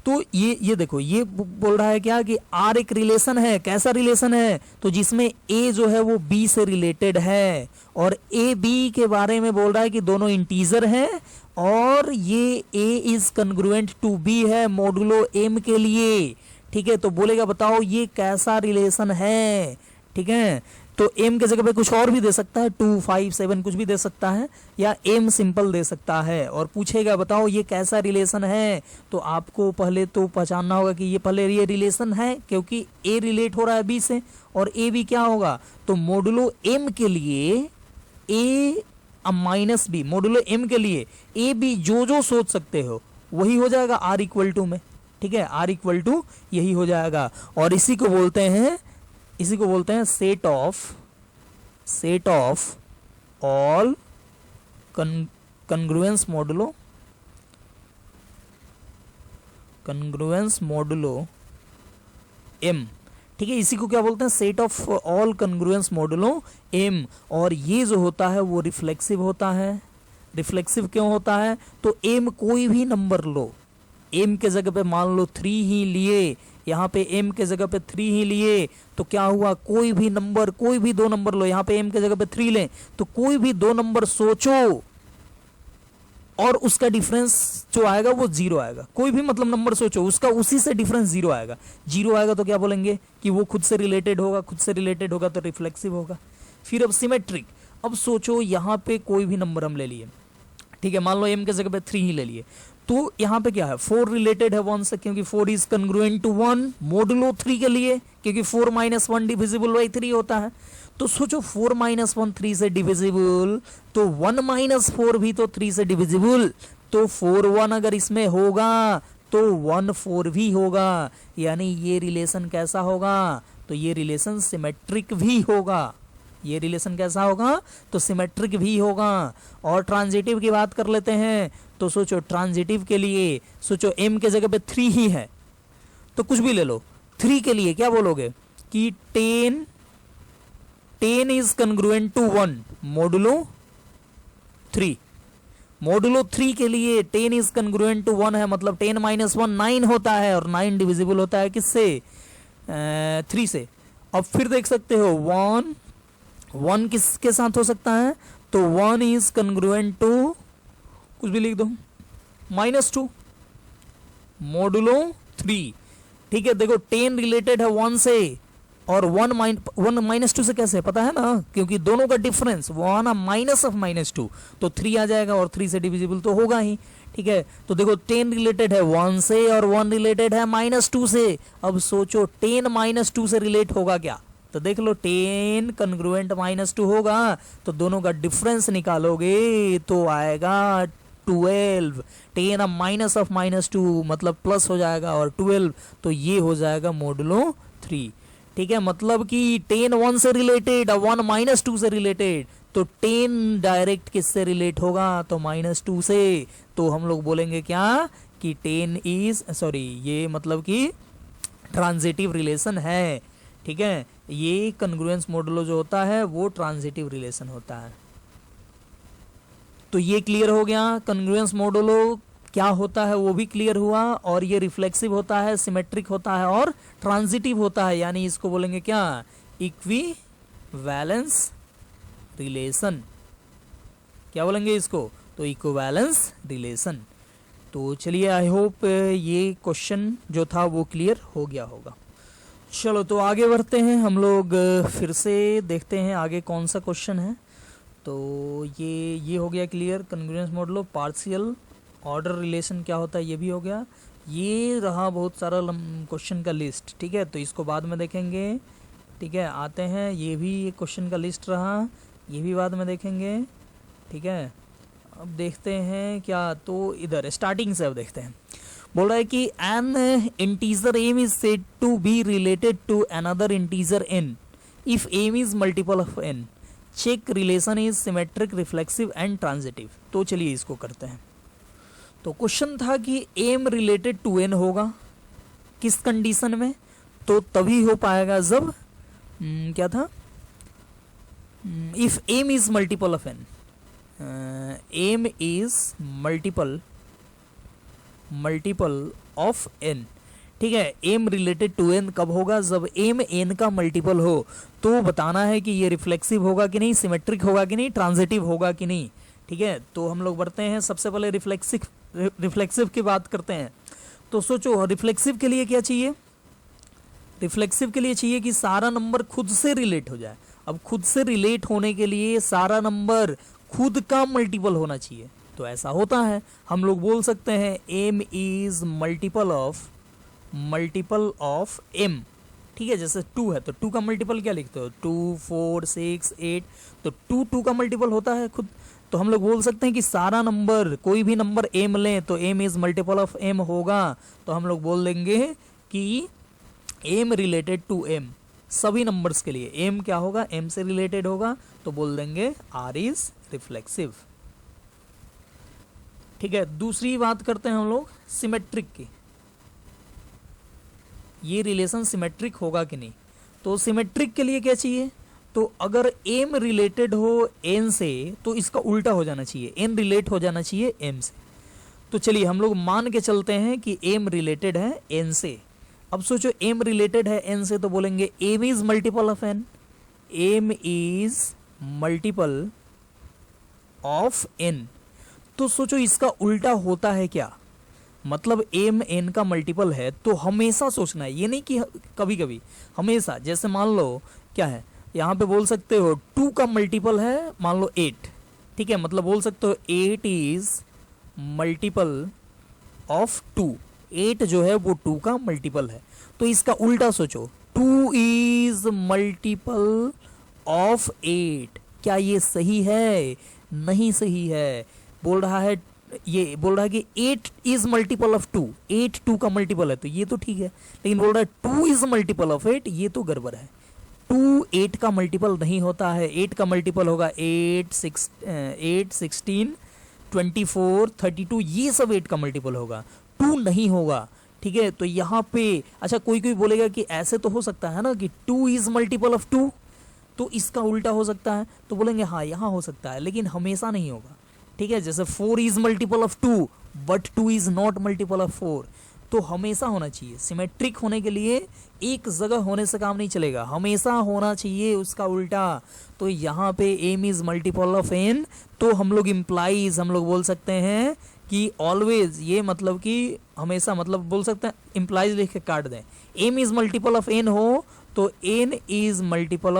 तो ये देखो ये बोल रहा है क्या कि R एक रिलेशन है। कैसा रिलेशन है? तो जिसमें A जो है वो B से रिलेटेड है और A B के बारे में बोल रहा है कि दोनों इंटीजर हैं और ये A is congruent to B है मोडुलो M के लिए। ठीक है, तो बोलेगा बताओ ये कैसा रिलेशन है। ठीक है, तो m के जगह पे कुछ और भी दे सकता है, 2 5 7 कुछ भी दे सकता है, या m सिंपल दे सकता है और पूछेगा बताओ ये कैसा रिलेशन है। तो आपको पहले तो पहचानना होगा कि ये पहले ये रिलेशन है क्योंकि a रिलेट हो रहा है b से और a भी क्या होगा, तो मोडुलो m के लिए a minus b, modulo m के लिए a b जो सोच सकते हो वही हो जाएगा r इक्वल टू में। ठीक है, r इक्वल टू यही हो जाएगा और इसी को बोलते हैं set of all congruence modulo M. ठीक है, इसी को क्या बोलते हैं? Set of all congruence modulo M. और ये जो होता है वो रिफ्लेक्सिव होता है। रिफ्लेक्सिव क्यों होता है? तो एम कोई भी नंबर लो, एम के जगह पे मान लो 3 ही लिए, यहाँ पे m के जगह पे 3 ही लिए तो क्या हुआ, कोई भी नंबर कोई भी दो नंबर लो, यहाँ पे m के जगह पे 3 लें तो कोई भी दो नंबर सोचो और उसका डिफरेंस जो आएगा वो 0 आएगा। कोई भी मतलब नंबर सोचो उसका उसी से डिफरेंस 0 आएगा। 0 आएगा तो क्या बोलेंगे कि वो खुद से रिलेटेड होगा, खुद से रिलेटेड होगा तो रिफ्लेक्सिव होगा। फिर अब सिमेट्रिक। अब सोचो यहाँ पे कोई भी नंबर हम ले लिए, ठीक है, मान लो m के जगह पे 3 ही ले लिए तो यहाँ पे क्या है, 4 रिलेटेड है 1 से क्योंकि 4 इज कन्ग्रुएंट टू 1 मोडुलो 3 के लिए, क्योंकि 4 माइनस 1 डिविजिबल बाई 3 होता है। तो सोचो 4 माइनस 1 3 से डिविजिबल, तो 1 माइनस 4 भी तो 3 से डिविजिबल, तो 4 1 अगर इसमें होगा तो 1 4 भी होगा, यानी ये रिलेशन कैसा होगा, तो ये रिलेशन सिमेट्रिक भी होगा। ये रिलेशन कैसा होगा, तो सिमेट्रिक भी होगा। और ट्रांजिटिव की बात कर लेते हैं तो सोचो ट्रांजिटिव के लिए सोचो m के जगह पे 3 ही है तो कुछ भी ले लो, 3 के लिए क्या बोलोगे कि 10 is congruent to 1 modulo 3। Modulo 3 के लिए 10 इज कन्ग्रुएंट टू 1 है, मतलब 10 माइनस 1 9 होता है और 9 डिविजिबल होता है किससे, 3 से। अब फिर देख सकते हो 1 किसके साथ हो सकता है, तो 1 इज कन्ग्रुएंट टू कुछ भी लिख दो -2 मोडुलो 3। ठीक है, देखो 10 रिलेटेड है 1 से और 1 -2 से कैसे पता है ना, क्योंकि दोनों का डिफरेंस 1 माइनस ऑफ -2 तो 3 आ जाएगा और 3 से डिविजिबल तो होगा ही। ठीक है, तो देखो 10 रिलेटेड है 1 से और 1 रिलेटेड है -2 से। अब सोचो 10 -2 से रिलेट होगा क्या, तो देख लो 10 कन्ग्रुएंट -2 होगा तो दोनों का डिफरेंस निकालोगे तो आएगा 12। 10 माइनस ऑफ -2 मतलब प्लस हो जाएगा और 12 तो ये हो जाएगा मोडुलो 3। ठीक है, मतलब कि 10 1 से रिलेटेड 1 -2 से रिलेटेड तो 10 डायरेक्ट किससे रिलेट होगा, तो -2 से। तो हम लोग बोलेंगे क्या कि 10 इज सॉरी, ये मतलब कि ट्रांजिटिव रिलेशन है। ठीक है, ये कन्ग्रुएंस मॉडुलो जो होता है वो ट्रांजिटिव रिलेशन होता है। तो ये क्लियर हो गया, कन्ग्रुएंस मॉडुलो क्या होता है वो भी क्लियर हुआ, और ये रिफ्लेक्सिव होता है, सिमेट्रिक होता है और ट्रांजिटिव होता है, यानी इसको बोलेंगे क्या, इक्विवेलेंस रिलेशन। क्या बोलेंगे इसको, तो इक्विवेलेंस रिलेशन। तो चलिए, आई होप ये क्वेश्चन जो था वो क्लियर हो गया होगा। चलो तो आगे बढ़ते हैं हम लोग, फिर से देखते हैं आगे कौन सा क्वेश्चन है। तो ये हो गया clear, congruence modulo, partial order relation क्या होता है ये भी हो गया। ये रहा बहुत सारा क्वेश्चन का लिस्ट। ठीक है, तो इसको बाद में देखेंगे। ठीक है, आते हैं, ये भी एक क्वेश्चन का लिस्ट रहा, ये भी बाद में देखेंगे। ठीक है, अब देखते हैं क्या, तो इधर स्टार्टिंग से अब देखते हैं। बोल रहा है कि an integer M is said to be related to another integer N if M is multiple of N, check relation is symmetric, reflexive and transitive. तो चलिए इसको करते हैं। तो क्वेश्चन था कि एम रिलेटेड टू एन होगा किस कंडीशन में, तो तभी हो पाएगा जब क्या था, if M is multiple of N, M is multiple of N. ठीक है, एम रिलेटेड टू एन कब होगा, जब एम एन का मल्टीपल हो। तो बताना है कि ये रिफ्लेक्सिव होगा कि नहीं, सिमेट्रिक होगा कि नहीं, ट्रांजिटिव होगा कि नहीं। ठीक है, तो हम लोग बढ़ते हैं, सबसे पहले रिफ्लेक्सिव की बात करते हैं। तो सोचो रिफ्लेक्सिव के लिए क्या चाहिए, रिफ्लेक्सिव के लिए चाहिए कि सारा नंबर खुद से रिलेट हो जाए। अब खुद से रिलेट होने के लिए सारा नंबर खुद का मल्टीपल होना चाहिए। तो ऐसा होता है, हम लोग बोल सकते हैं M is multiple of M. ठीक है, जैसे 2 है तो 2 का मल्टीपल क्या लिखते हो, 2, 4, 6, 8, तो 2 का मल्टीपल होता है खुद। तो हम लोग बोल सकते हैं कि सारा नंबर, कोई भी नंबर एम लें तो M is multiple of M होगा। तो हम लोग बोल देंगे कि एम रिलेटेड टू एम, सभी नंबर्स के लिए एम क्या होगा, एम से रिलेटेड होगा, तो बोल देंगे आर इज रिफ्लेक्सिव। ठीक है, दूसरी बात करते हैं हम लोग सिमेट्रिक की, ये रिलेशन सिमेट्रिक होगा कि नहीं। तो सिमेट्रिक के लिए क्या चाहिए, तो अगर एम रिलेटेड हो एन से तो इसका उल्टा हो जाना चाहिए, एन रिलेट हो जाना चाहिए एम से। तो चलिए हम लोग मान के चलते हैं कि एम रिलेटेड है एन से। अब सोचो एम रिलेटेड है एन से, तो बोलेंगे M is multiple of N, M is multiple of N. तो सोचो इसका उल्टा होता है क्या, मतलब एम एन का मल्टीपल है, तो हमेशा सोचना है, ये नहीं कि कभी कभी, हमेशा। जैसे मान लो क्या है, यहाँ पे बोल सकते हो 2 का मल्टीपल है मान लो 8। ठीक है, मतलब बोल सकते हो 8 इज मल्टीपल ऑफ 2, 8 जो है वो 2 का मल्टीपल है। तो इसका उल्टा सोचो, 2 इज मल्टीपल ऑफ 8, क्या ये सही है, नहीं सही है। बोल रहा है, ये बोल रहा है कि 8 इज मल्टीपल ऑफ 2, 8 2 का मल्टीपल है, तो ये तो ठीक है। लेकिन बोल रहा है 2 इज मल्टीपल ऑफ 8, ये तो गड़बड़ है। 2 8 का मल्टीपल नहीं होता है, 8 का मल्टीपल होगा 8 16 24 32, ये सब 8 का मल्टीपल होगा, 2 नहीं होगा। ठीक है, तो यहाँ पे अच्छा कोई कोई बोलेगा कि ऐसे तो हो सकता है ना कि 2 इज मल्टीपल ऑफ 2, तो इसका उल्टा हो सकता है। तो बोलेंगे हाँ यहाँ हो सकता है, लेकिन हमेशा नहीं होगा। ठीक है, जैसे 4 is multiple of 2 but 2 is not multiple of 4, तो हमेशा होना चाहिए। सिमेट्रिक होने के लिए एक जगह होने से काम नहीं चलेगा, हमेशा होना चाहिए उसका उल्टा। तो यहाँ पे M is multiple of N, तो हम लोग इम्प्लाइज हम लोग बोल सकते हैं कि ऑलवेज, ये मतलब कि हमेशा, मतलब बोल सकते हैं इम्प्लाइज लिख के काट दें। M is multiple of N हो तो N is multiple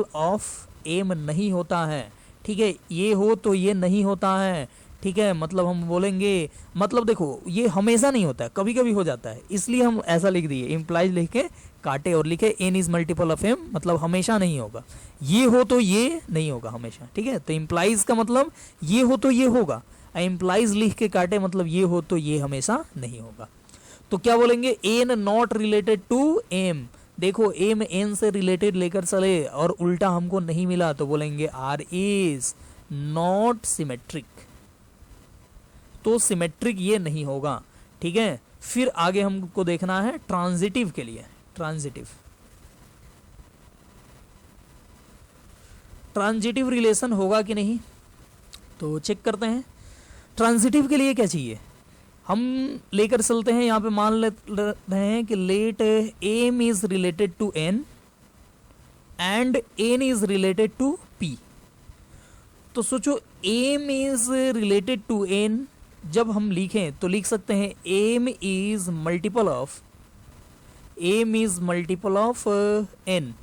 of M नहीं होता है। ठीक है, ये हो तो ये नहीं होता है। ठीक है, मतलब हम बोलेंगे, मतलब देखो ये हमेशा नहीं होता है, कभी कभी हो जाता है, इसलिए हम ऐसा लिख दिए, इम्प्लाइज लिख के काटे और लिखे N is multiple of M, मतलब हमेशा नहीं होगा। ये हो तो ये नहीं होगा हमेशा। ठीक है, तो इम्प्लाइज का मतलब ये हो तो ये होगा, इम्प्लाइज लिख के काटे मतलब ये हो तो ये हमेशा नहीं होगा। तो क्या बोलेंगे, N not related to M, देखो ए में एन से रिलेटेड लेकर चले और उल्टा हमको नहीं मिला तो बोलेंगे आर इज नॉट सिमेट्रिक, तो सिमेट्रिक ये नहीं होगा। ठीक है, फिर आगे हमको देखना है ट्रांजिटिव के लिए। ट्रांजिटिव रिलेशन होगा कि नहीं, तो चेक करते हैं। ट्रांजिटिव के लिए क्या चाहिए, हम लेकर चलते हैं, यहाँ पे मान ले रहे हैं कि let M is related to N and N is related to P. तो सोचो M is related to N, जब हम लिखें तो लिख सकते हैं M is multiple of N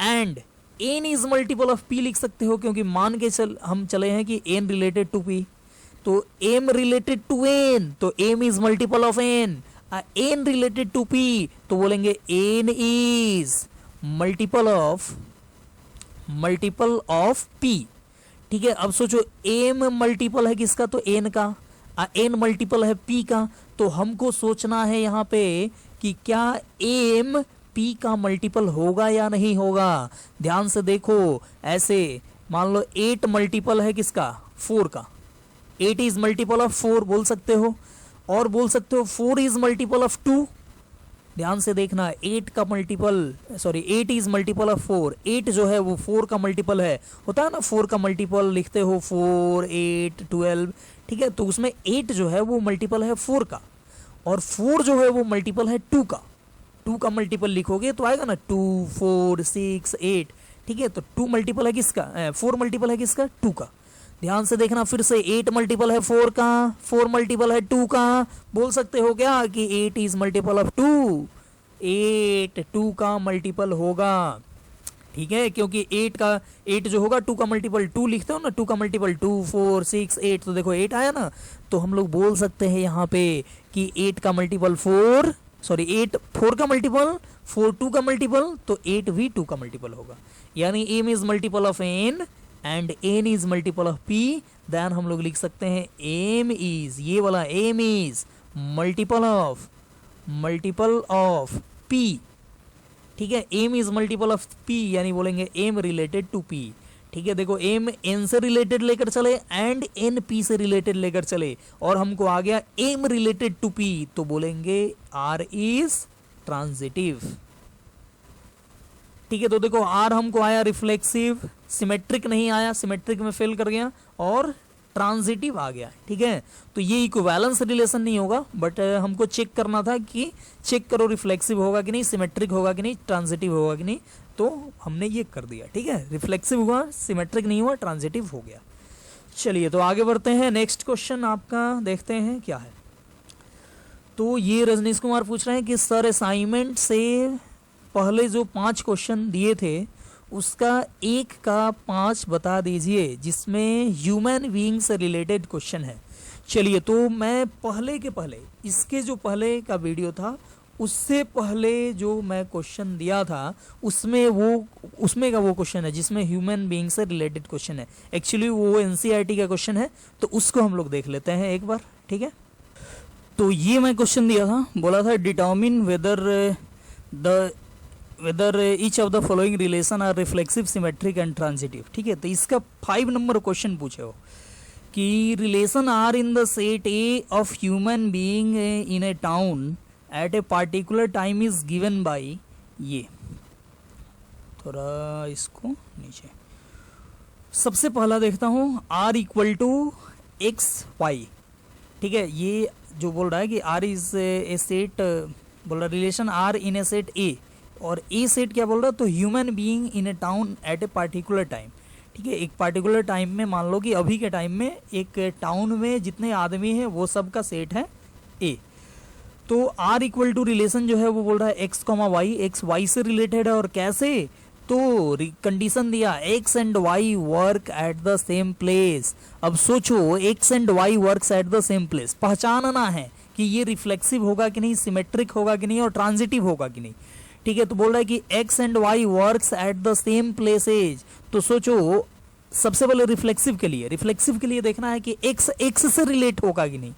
and N is multiple of P लिख सकते हो, क्योंकि मान के हम चले हैं कि एन रिलेटेड टू पी, तो एम रिलेटेड टू एन तो M is multiple of N, N related to P तो बोलेंगे N is multiple of P. ठीक है, अब सोचो एम मल्टीपल है किसका, तो एन का, एन मल्टीपल है पी का, तो हमको सोचना है यहाँ पे कि क्या एम पी का मल्टीपल होगा या नहीं होगा। ध्यान से देखो, ऐसे मान लो 8 मल्टीपल है किसका, 4 का, 8 इज मल्टीपल ऑफ 4 बोल सकते हो, और बोल सकते हो 4 इज मल्टीपल ऑफ 2। ध्यान से देखना, 8 इज मल्टीपल ऑफ 4, 8 जो है वो 4 का मल्टीपल है, होता है ना 4 का मल्टीपल लिखते हो 4, 8, 12। ठीक है, तो उसमें 8 जो है वो मल्टीपल है 4 का, और 4 जो है वो मल्टीपल है 2 का। 2 का मल्टीपल लिखोगे तो आएगा ना 2, 4, 6, 8। ठीक है, तो 2 मल्टीपल है किसका, 4 मल्टीपल है किसका, 2 का। ध्यान से देखना फिर से, 8 मल्टीपल है 4 का, 4 मल्टीपल है 2 का, बोल सकते हो क्या कि 8 इज मल्टीपल ऑफ 2, 8 2 का मल्टीपल होगा। ठीक है, क्योंकि 8 जो होगा 2 का मल्टीपल 2 लिखते हो ना, 2 का मल्टीपल 2, 4, 6, 8, तो देखो 8 आया ना, तो हम लोग बोल सकते हैं यहाँ पे कि 8 का मल्टीपल 4 का मल्टीपल 4, 2 का मल्टीपल, तो 8 भी 2 का मल्टीपल होगा। यानी M is multiple of N and N is multiple of P, then हम लोग लिख सकते हैं एम इज, ये वाला M is multiple of P. ठीक है, M is multiple of P, यानी बोलेंगे एम रिलेटेड टू पी। ठीक है, देखो एम एन से रिलेटेड लेकर चले एंड एन पी से रिलेटेड लेकर चले, और हमको आ गया एम रिलेटेड टू पी, तो बोलेंगे आर इज ट्रांजिटिव। ठीक है, तो देखो आर हमको आया रिफ्लेक्सिव, सिमेट्रिक नहीं आया, सिमेट्रिक में फेल कर गया, और ट्रांजिटिव आ गया। ठीक है, तो ये इक्विवेलेंस रिलेशन नहीं होगा, बट हमको चेक करना था कि चेक करो रिफ्लेक्सिव होगा कि नहीं, सिमेट्रिक होगा कि नहीं, ट्रांजिटिव होगा कि नहीं, तो हमने ये कर दिया। ठीक है, रिफ्लेक्सिव हुआ, सिमेट्रिक नहीं हुआ, ट्रांजिटिव हो गया। चलिए तो आगे बढ़ते हैं, नेक्स्ट क्वेश्चन आपका देखते हैं क्या है। तो ये रजनीश कुमार पूछ रहे हैं कि सर असाइनमेंट से पहले जो 5 क्वेश्चन दिए थे उसका 1 का 5 बता दीजिए जिसमें ह्यूमन बीइंग से रिलेटेड क्वेश्चन है। चलिए, तो मैं इसके जो पहले का वीडियो था उससे पहले जो मैं क्वेश्चन दिया था उसमें का वो क्वेश्चन है जिसमें ह्यूमन बीइंग से रिलेटेड क्वेश्चन है। एक्चुअली वो एनसीईआरटी का क्वेश्चन है, तो उसको हम लोग देख लेते हैं एक बार। ठीक है, तो ये मैं क्वेश्चन दिया था, बोला था determine whether each of the following relation are reflexive, symmetric and transitive। ठीक है, तो इसका 5 नंबर क्वेश्चन पूछे हो कि relation R in the set A of human being in a town at a particular time is given by ये। थोड़ा इसको नीचे, सबसे पहला देखता हूँ R equal to X Y. ठीक है, ये जो बोल रहा है कि आर इज ए सेट, बोल रहा relation R in a set A, और ए सेट क्या बोल रहा है, तो human being in a town at a particular time. ठीक है, एक पार्टिकुलर टाइम में, मान लो कि अभी के टाइम में एक टाउन में जितने आदमी हैं वो सब का सेट है ए। तो आर इक्वल टू रिलेशन जो है वो बोल रहा है X comma Y, X Y से रिलेटेड है, और कैसे, तो कंडीशन दिया X and Y work at the same place. अब सोचो X and Y works at the same place, पहचानना है कि ये रिफ्लेक्सिव होगा कि नहीं, सिमेट्रिक होगा कि नहीं, और ट्रांजिटिव होगा कि नहीं। ठीक है, तो बोल रहा है कि x and Y works at the same places, तो सोचो सबसे पहले रिफ्लेक्सिव के लिए देखना है कि एक्स एक्स से रिलेट होगा कि नहीं।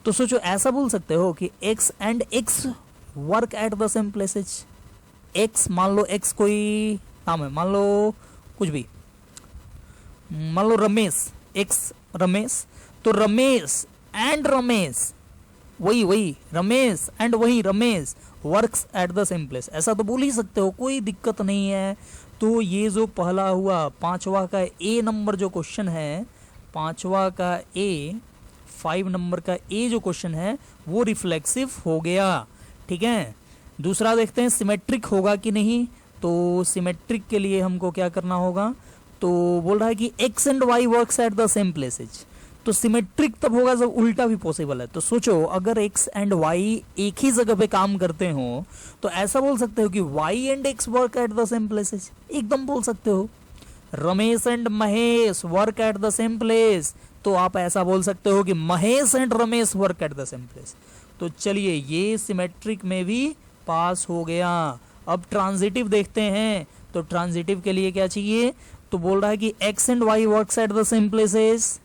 तो सोचो ऐसा बोल सकते हो कि x and X work at the same places. X, मान लो एक्स कोई नाम है, मान लो कुछ भी, मान लो रमेश, एक्स रमेश, तो रमेश एंड रमेश, वही रमेश एंड वही Ramesh works at the same place, ऐसा तो बोल ही सकते हो, कोई दिक्कत नहीं है। तो ये जो पहला हुआ, पांचवा का ए नंबर जो क्वेश्चन है, पांचवा का ए, 5 नंबर का ए जो क्वेश्चन है वो रिफ्लेक्सिव हो गया। ठीक है, दूसरा देखते हैं सिमेट्रिक होगा कि नहीं। तो सिमेट्रिक के लिए हमको क्या करना होगा, तो बोल रहा है कि x and Y works at the same places. तो सिमेट्रिक तब होगा जब उल्टा भी पॉसिबल है। तो सोचो अगर एक्स एंड वाई एक ही जगह पे काम करते हो तो ऐसा बोल सकते हो कि Y and X work at the same places, एकदम बोल सकते हो। Ramesh and Mahesh work at the same place, तो आप ऐसा बोल सकते हो कि Mahesh and Ramesh work at the same place. तो चलिए ये सिमेट्रिक में भी पास हो गया। अब ट्रांजिटिव देखते हैं। तो ट्रांजिटिव के लिए क्या चाहिए, तो बोल रहा है कि x and Y works at the same places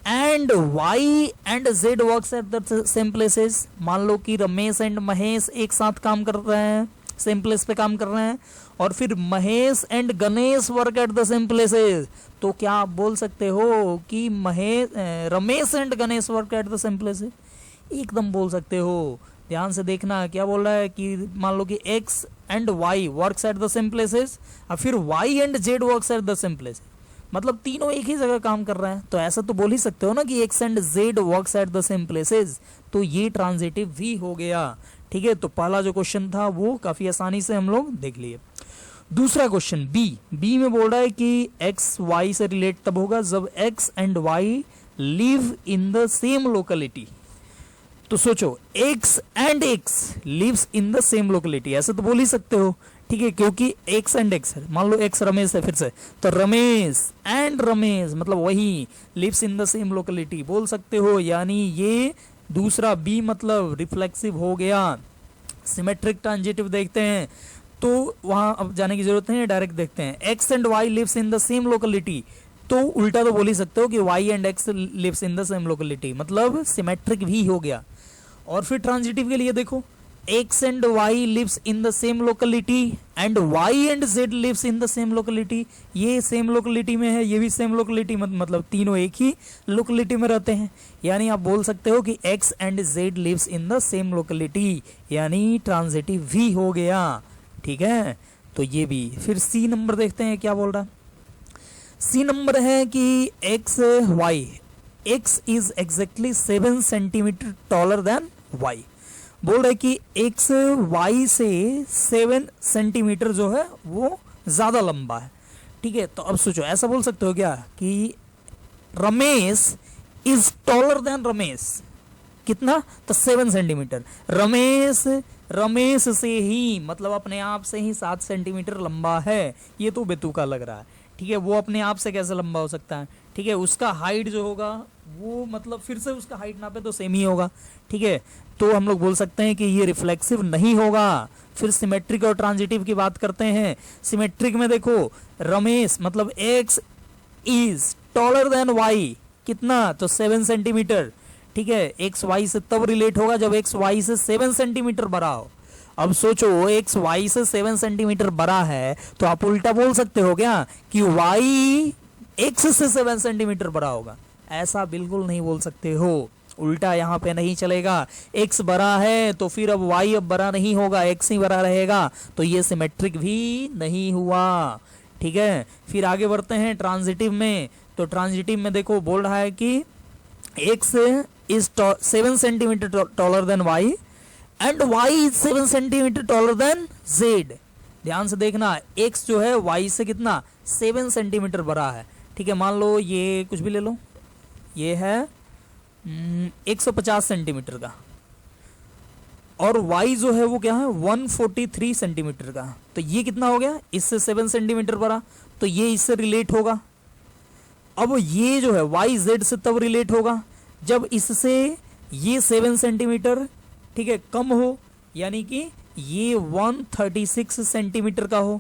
and Y and Z works at the same places. मान लो कि रमेश एंड महेश एक साथ काम कर रहे हैं, सेम प्लेस पे काम कर रहे हैं, और फिर Mahesh and Ganesh work at the same places. तो क्या आप बोल सकते हो कि Ramesh and Ganesh work at the same places, एकदम बोल सकते हो। ध्यान से देखना क्या बोल रहा है कि मान लो कि x and Y works at the same places और फिर Y and Z works at the same places, मतलब तीनों एक ही जगह काम कर रहे हैं। तो ऐसा तो बोल ही सकते हो ना कि x and Z works at the same places. तो ये ट्रांजिटिव भी हो गया। ठीक है, तो पहला जो क्वेश्चन था वो काफी आसानी से हम लोग देख लिए। दूसरा क्वेश्चन बी में बोल रहा है कि एक्स वाई से रिलेट तब होगा जब X and Y live in the same locality. तो सोचो X and x lives in the same locality, ऐसे तो बोल ही सकते हो। ठीक है, क्योंकि एक्स एंड एक्स है, मान लो एक्स रमेश है फिर से, तो रमेश एंड रमेश मतलब वही lives in the same locality बोल सकते हो। यानी ये दूसरा बी मतलब रिफ्लेक्सिव हो गया। सिमेट्रिक ट्रांजिटिव देखते हैं तो वहां अब जाने की जरूरत नहीं है, डायरेक्ट देखते हैं। X and y lives in the same locality, तो उल्टा तो बोल ही सकते हो कि Y and x lives in the same locality, मतलब सिमेट्रिक भी हो गया। और फिर ट्रांजिटिव के लिए देखो, x and y lives in the same locality and Y and z lives in the same locality. ये सेम लोकेलिटी में है, ये भी सेम लोकेलिटी, मतलब तीनों एक ही लोकेलिटी में रहते हैं। यानी आप बोल सकते हो कि x and z lives in the same locality, यानी ट्रांजिटिव भी हो गया। ठीक है, तो ये भी। फिर सी नंबर देखते हैं क्या बोल रहा है। सी नंबर है कि x y, x is exactly 7 centimetre taller than y. बोल रहे कि एक्स वाई से 7 सेंटीमीटर जो है वो ज्यादा लंबा है। ठीक है, तो अब सोचो ऐसा बोल सकते हो क्या कि Ramesh is taller then Ramesh, कितना, तो 7 सेंटीमीटर। रमेश से ही मतलब अपने आप से ही 7 सेंटीमीटर लंबा है, ये तो बेतुका लग रहा है। ठीक है, वो अपने आप से कैसे लंबा हो सकता है। ठीक है, उसका हाइट जो होगा वो मतलब फिर से उसका हाइट नापे तो सेम ही होगा। ठीक है, तो हम लोग बोल सकते हैं कि ये रिफ्लेक्सिव नहीं होगा। फिर सिमेट्रिक और ट्रांजिटिव की बात करते हैं। सिमेट्रिक में देखो रमेश मतलब x is taller than y, कितना, तो 7 सेंटीमीटर। ठीक है, एक्स वाई से तब रिलेट होगा जब एक्स वाई से 7 सेंटीमीटर बड़ा हो। अब सोचो एक्स वाई से 7 सेंटीमीटर बड़ा है तो आप उल्टा बोल सकते हो क्या कि वाई एक्स से 7 सेंटीमीटर बड़ा होगा, ऐसा बिल्कुल नहीं बोल सकते हो। उल्टा यहाँ पे नहीं चलेगा। एक्स बड़ा है तो फिर अब वाई अब बड़ा नहीं होगा, एक्स ही बड़ा रहेगा, तो ये सिमेट्रिक भी नहीं हुआ। ठीक है, फिर आगे बढ़ते हैं ट्रांजिटिव में। तो ट्रांजिटिव में देखो बोल रहा है कि x is 7 centimetre taller than y and y is 7 centimetre taller than z. ध्यान से देखना, एक्स जो है वाई से कितना, 7 सेंटीमीटर बड़ा है। ठीक है, मान लो ये कुछ भी ले लो, ये है 150 सेंटीमीटर का, और y जो है वो क्या है 143 सेंटीमीटर का। तो ये कितना हो गया, इससे 7 सेंटीमीटर बड़ा, तो ये इससे रिलेट होगा। अब ये जो है y z से तब रिलेट होगा जब इससे ये 7 सेंटीमीटर ठीक है कम हो, यानी कि ये 136 सेंटीमीटर का हो।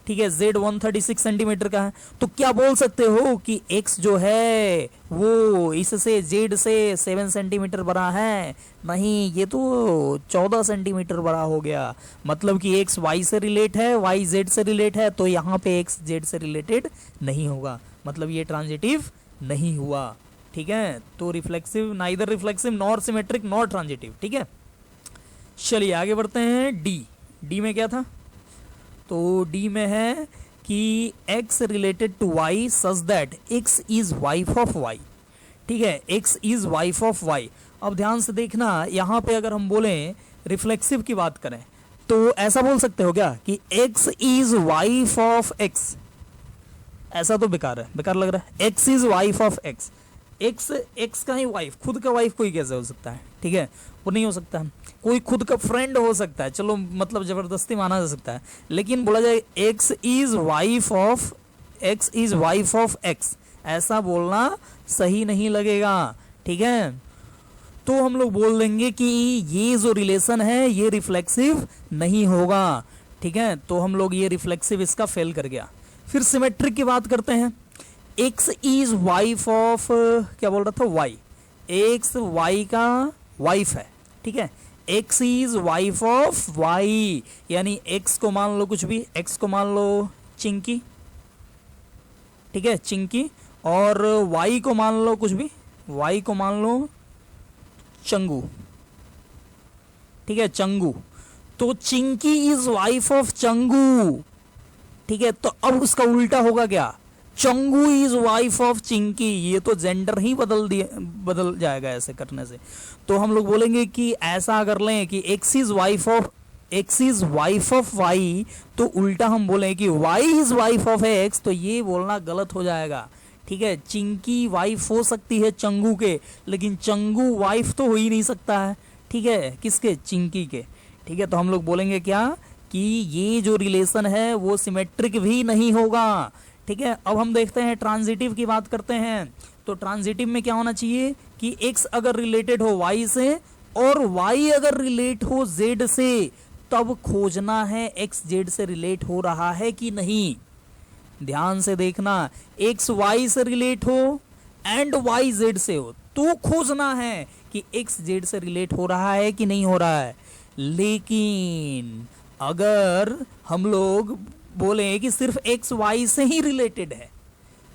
ठीक है, z 136 सेंटीमीटर का है, तो क्या बोल सकते हो कि x जो है वो इससे z से 7 सेंटीमीटर बड़ा है? नहीं, ये तो 14 सेंटीमीटर बड़ा हो गया। मतलब कि x y से रिलेट है, y z से रिलेट है, तो यहाँ पे x z से रिलेटेड नहीं होगा, मतलब ये ट्रांजिटिव नहीं हुआ। ठीक है, तो reflexive, neither reflexive nor symmetric nor transitive. ठीक है, चलिए आगे बढ़ते हैं। डी में क्या था? तो डी में है कि x related to y such that x is wife of y। ठीक है, x is wife of y। अब ध्यान से देखना, यहाँ पे अगर हम बोलें रिफ्लेक्सिव की बात करें तो ऐसा बोल सकते हो क्या कि x is wife of x? ऐसा तो बेकार है, बेकार लग रहा है। x is wife of x, x का ही वाइफ, खुद का वाइफ कोई कैसे हो सकता है? ठीक है, वो नहीं हो सकता है। कोई खुद का फ्रेंड हो सकता है, चलो मतलब जबरदस्ती माना जा सकता है, लेकिन बोला जाए x is wife of x, ऐसा बोलना सही नहीं लगेगा। ठीक है, तो हम लोग बोल देंगे कि ये जो रिलेशन है ये रिफ्लेक्सिव नहीं होगा। ठीक है, तो हम लोग ये रिफ्लेक्सिव इसका फेल कर गया। फिर सिमेट्रिक की बात करते हैं। x इज वाइफ ऑफ, क्या बोल रहा था, y, x y का वाइफ है। ठीक है, x is wife of y, यानी x को मान लो कुछ भी, x को मान लो चिंकी, ठीक है, चिंकी, और y को मान लो कुछ भी, y को मान लो चंगू। ठीक है, चंगू, तो Chinki is wife of Changu. ठीक है, तो अब उसका उल्टा होगा क्या? Changu is wife of Chinki. ये तो जेंडर ही बदल जाएगा ऐसे करने से। तो हम लोग बोलेंगे कि ऐसा अगर लें कि x is wife of y, तो उल्टा हम बोलें कि y is wife of x, तो ये बोलना गलत हो जाएगा। ठीक है, चिंकी वाइफ हो सकती है चंगू के, लेकिन चंगू वाइफ तो हो ही नहीं सकता है। ठीक है, किसके? चिंकी के। ठीक है, तो हम लोग बोलेंगे क्या कि ये जो रिलेशन है वो सिमेट्रिक भी नहीं होगा। ठीक है, अब हम देखते हैं ट्रांजिटिव की बात करते हैं। तो ट्रांजिटिव में क्या होना चाहिए कि x अगर रिलेटेड हो y से और y अगर रिलेट हो z से, तब खोजना है x z से रिलेट हो रहा है कि नहीं। ध्यान से देखना, x y से रिलेट हो एंड y z से हो, तो खोजना है कि x z से रिलेट हो रहा है कि नहीं हो रहा है। लेकिन अगर हम लोग बोले कि सिर्फ x y से ही रिलेटेड है,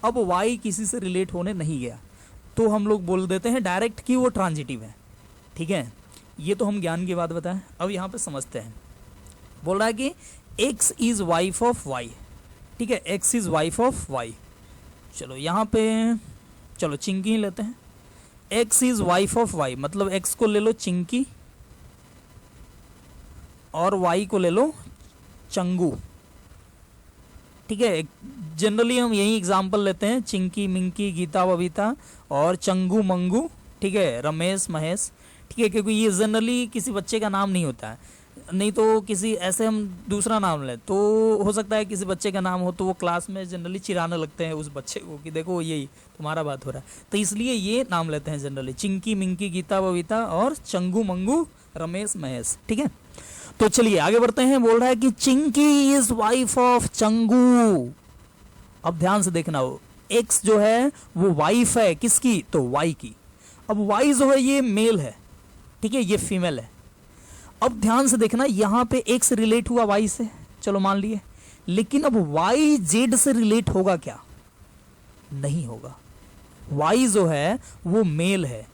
अब y किसी से रिलेट होने नहीं गया, तो हम लोग बोल देते हैं डायरेक्ट कि वो ट्रांजिटिव है। ठीक है, ये तो हम ज्ञान की बात बताएं। अब यहाँ पे समझते हैं। बोल रहा है कि x is wife of y। ठीक है, x is wife of y। चलो यहाँ पे, चलो चिंकी ही लेते हैं। x is wife of y, मतलब x को ले लो चिंकी और y को ले लो चंगू। ठीक है, जनरली हम यही एग्जाम्पल लेते हैं, चिंकी मिंकी गीता बबीता और चंगू मंगू। ठीक है, रमेश महेश। ठीक है, क्योंकि ये जनरली किसी बच्चे का नाम नहीं होता है, नहीं तो किसी ऐसे हम दूसरा नाम लें तो हो सकता है किसी बच्चे का नाम हो तो वो क्लास में जनरली चिढ़ाने लगते हैं उस बच्चे को कि देखो यही तुम्हारा बात हो रहा है, तो इसलिए ये नाम लेते हैं जनरली, चिंकी मिंकी गीता बबीता और चंगू मंगू रमेश महेश। ठीक है, तो चलिए आगे बढ़ते हैं। बोल रहा है कि Chinki is wife of Changu. अब ध्यान से देखना, हो एक्स जो है वो वाइफ है किसकी? तो वाई की। अब वाई जो है ये मेल है, ठीक है, ये फीमेल है। अब ध्यान से देखना, यहां पे एक्स रिलेट हुआ वाई से, चलो मान लिए, लेकिन अब वाई जेड से रिलेट होगा क्या? नहीं होगा। वाई जो है वो मेल है,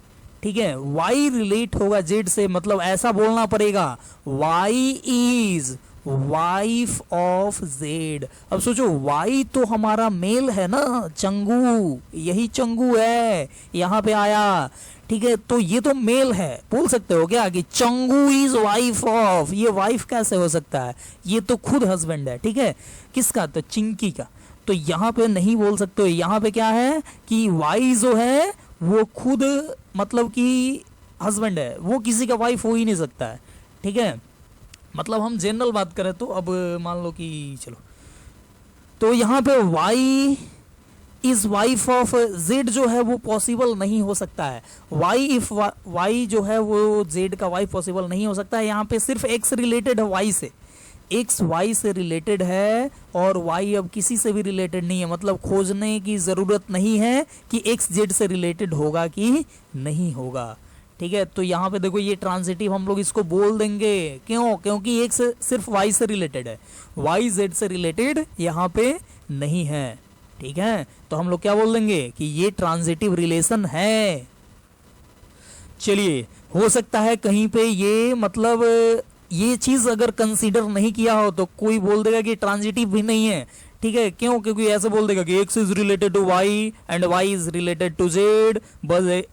ठीक है, वाई रिलेट होगा जेड से, मतलब ऐसा बोलना पड़ेगा y is wife of z. अब सोचो, वाई तो हमारा मेल है ना, चंगू, यही चंगू है यहां पे आया, ठीक है, तो ये तो मेल है। बोल सकते हो क्या कि चंगू इज वाइफ ऑफ, ये वाइफ कैसे हो सकता है? ये तो खुद हस्बैंड है, ठीक है, किसका? तो चिंकी का। तो यहाँ पे नहीं बोल सकते हो, यहाँ पे क्या है कि वाई जो है वो खुद मतलब कि हस्बैंड है, वो किसी का वाइफ हो ही नहीं सकता है, ठीक है। मतलब हम जनरल बात करें तो अब मान लो कि चलो, तो यहाँ पे y is wife of z जो है वो पॉसिबल नहीं हो सकता है। वाई इफ वाई जो है वो जेड का वाइफ पॉसिबल नहीं हो सकता है। यहाँ पे सिर्फ एक्स रिलेटेड है वाई से, एक्स वाई से रिलेटेड है और वाई अब किसी से भी रिलेटेड नहीं है, मतलब खोजने की जरूरत नहीं है कि एक्स जेड से रिलेटेड होगा कि नहीं होगा। ठीक है, तो यहाँ पे देखो ये ट्रांजिटिव हम लोग इसको बोल देंगे, क्यों? क्योंकि एक्स सिर्फ वाई से रिलेटेड है, वाई जेड से रिलेटेड यहाँ पे नहीं है। ठीक है, तो हम लोग क्या बोल देंगे कि ये ट्रांजिटिव रिलेशन है। चलिए, हो सकता है कहीं पे ये मतलब ये चीज अगर कंसीडर नहीं किया हो तो कोई बोल देगा कि ट्रांजिटिव भी नहीं है। ठीक है, क्यों? क्योंकि ऐसे बोल देगा कि x is related to y and y is related to z,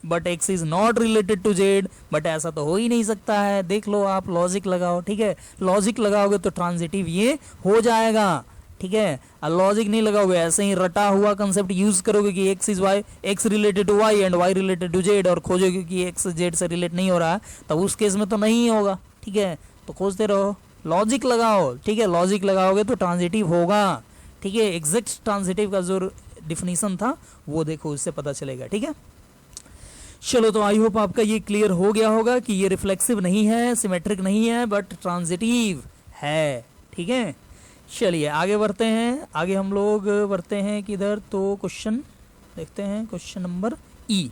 but x is not related to z। But ऐसा तो हो ही नहीं सकता है। देख लो, आप लॉजिक लगाओ। ठीक है, लॉजिक लगाओगे तो ट्रांजिटिव ये हो जाएगा। ठीक है, लॉजिक नहीं लगाओगे, ऐसे ही रटा हुआ कंसेप्ट यूज करोगे कि x is y, x related to y and y related to z, और खोजोगे कि x z से रिलेट नहीं हो रहा है, तब उस केस में तो नहीं होगा। ठीक है, तो खोजते रहो, लॉजिक लगाओ। ठीक है, लॉजिक लगाओगे तो ट्रांजिटिव होगा। ठीक है, एग्जैक्ट ट्रांजिटिव का जो डिफिनीशन था वो देखो, उससे पता चलेगा। ठीक है, चलो, तो आई होप आपका ये क्लियर हो गया होगा कि ये रिफ्लेक्सिव नहीं है, सिमेट्रिक नहीं है, बट ट्रांजिटिव है। ठीक है, चलिए आगे बढ़ते हैं। आगे हम लोग बढ़ते हैं किधर, तो क्वेश्चन देखते हैं। क्वेश्चन नंबर ई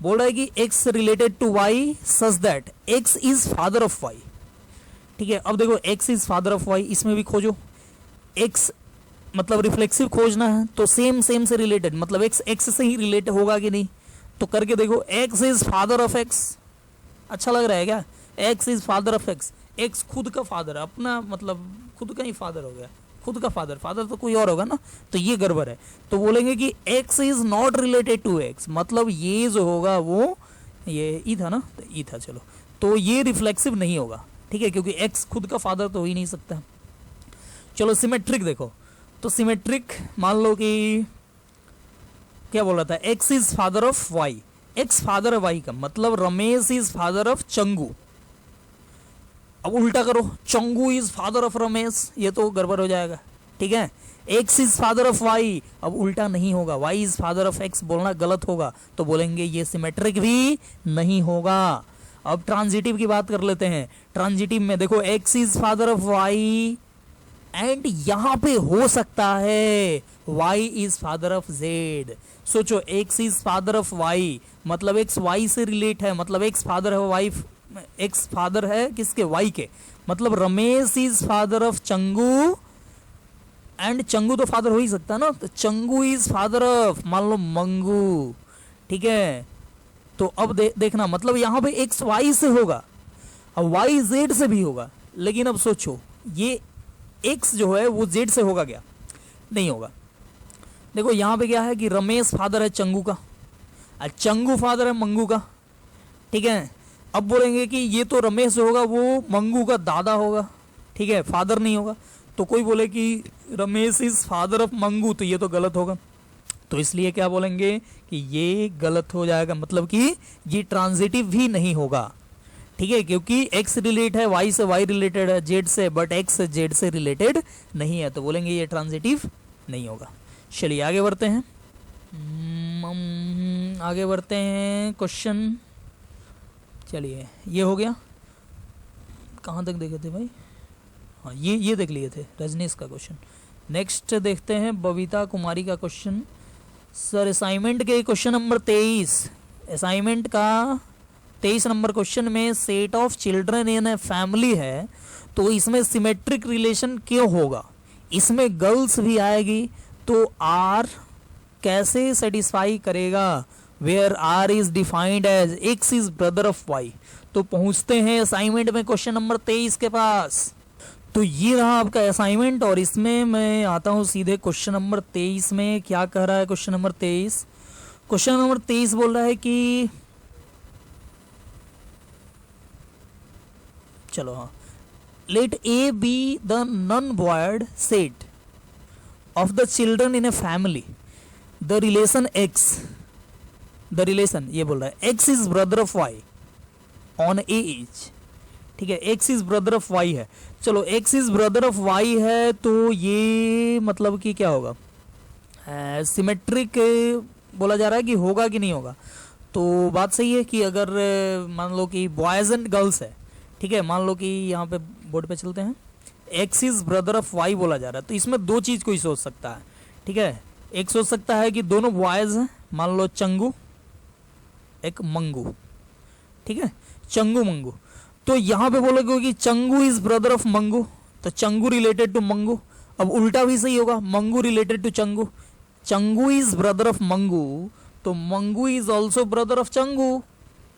बोल रहा है कि x related to y such that x is father of y। ठीक है, अब देखो x is father of y, इसमें भी खोजो। x मतलब रिफ्लेक्सिव खोजना है तो सेम से रिलेटेड, मतलब x से ही रिलेट होगा कि नहीं, तो करके देखो। x is father of x, अच्छा लग रहा है क्या? x is father of x, x खुद का फादर है, अपना मतलब खुद का ही फादर हो गया, खुद का फादर तो कोई और होगा ना, तो ये गड़बड़ है। तो बोलेंगे कि x is not related to x, मतलब ये जो होगा वो ये ई था ना, तो ई था, चलो, तो ये रिफ्लेक्सिव नहीं होगा। ठीक है, क्योंकि x खुद का फादर तो हो ही नहीं सकता। चलो सिमेट्रिक देखो, तो सिमेट्रिक मान लो कि क्या बोल रहा था, x is father of y, x father है y का, मतलब Ramesh is father of Changu. अब उल्टा करो, Changu is father of Ramesh, ये तो गड़बड़ हो जाएगा। ठीक है, x is father of y, अब उल्टा नहीं होगा, y is father of x बोलना गलत होगा, तो बोलेंगे ये सिमेट्रिक भी नहीं होगा। अब ट्रांजिटिव की बात कर लेते हैं। ट्रांजिटिव में देखो, x is father of y and यहां पे हो सकता है y is father of z। सोचो, x is father of y, मतलब x y से रिलेट है, मतलब x फादर है y, x फादर है किसके? y के, मतलब Ramesh is father of Changu and Changu तो फादर हो ही सकता है ना, तो चंगू इज फादर ऑफ मान लो मंगू। ठीक है, तो अब देखना, मतलब यहां पे x y से होगा, अब y z से भी होगा, लेकिन अब सोचो ये x जो है वो z से होगा क्या? नहीं होगा। देखो यहां पे क्या है कि रमेश फादर है चंगू का, चंगू फादर है मंगू का। ठीक है, अब बोलेंगे कि ये तो रमेश होगा वो मंगू का दादा होगा। ठीक है, फादर नहीं होगा, तो कोई बोले कि Ramesh is father of Mangu, तो ये तो गलत होगा, तो इसलिए क्या बोलेंगे कि ये गलत हो जाएगा, मतलब कि ये ट्रांजिटिव भी नहीं होगा। ठीक है, क्योंकि x रिलेट है y से, y रिलेटेड है z से, बट x z से रिलेटेड नहीं है, तो बोलेंगे ये ट्रांजिटिव नहीं होगा। चलिए आगे बढ़ते हैं। आगे बढ़ते हैं क्वेश्चन, चलिए ये हो गया, कहाँ तक देखे थे भाई? हाँ, ये देख लिए थे, रजनीश का क्वेश्चन। नेक्स्ट देखते हैं बबीता कुमारी का क्वेश्चन। सर असाइनमेंट के क्वेश्चन नंबर 23, असाइनमेंट का 23 नंबर क्वेश्चन में set of children in a family है, तो इसमें सिमेट्रिक रिलेशन क्यों होगा? इसमें गर्ल्स भी आएगी, तो आर कैसे सेटिस्फाई करेगा? Where R is defined as x is brother of y. तो पहुंचते हैं असाइनमेंट में क्वेश्चन नंबर 23 के पास। तो ये रहा आपका असाइनमेंट, और इसमें मैं आता हूं सीधे क्वेश्चन नंबर 23 में। क्या कह रहा है क्वेश्चन नंबर 23? क्वेश्चन नंबर 23 बोल रहा है कि चलो हाँ, let A be the non void set of the children in a family, the relation x, the relation ये बोल रहा है x is brother of y on A as. ठीक है, x is brother of y है। चलो x is brother of y है, तो ये मतलब कि क्या होगा? सिमेट्रिक बोला जा रहा है कि होगा कि नहीं होगा। तो बात सही है कि अगर मान लो कि बॉयज एंड गर्ल्स है, ठीक है, मान लो कि यहाँ पे बोर्ड पे चलते हैं, x is brother of y बोला जा रहा है, तो इसमें दो चीज कोई सोच सकता है, ठीक है। एक सोच सकता है कि दोनों बॉयज हैं, मान लो चंगू एक मंगू, ठीक है, चंगू मंगू। तो यहां पे बोलोगे कि Changu is brother of Mangu, तो चंगू रिलेटेड टू मंगू। अब उल्टा भी सही होगा, Mangu related to Changu, Changu is brother of Mangu, तो Mangu is also brother of Changu.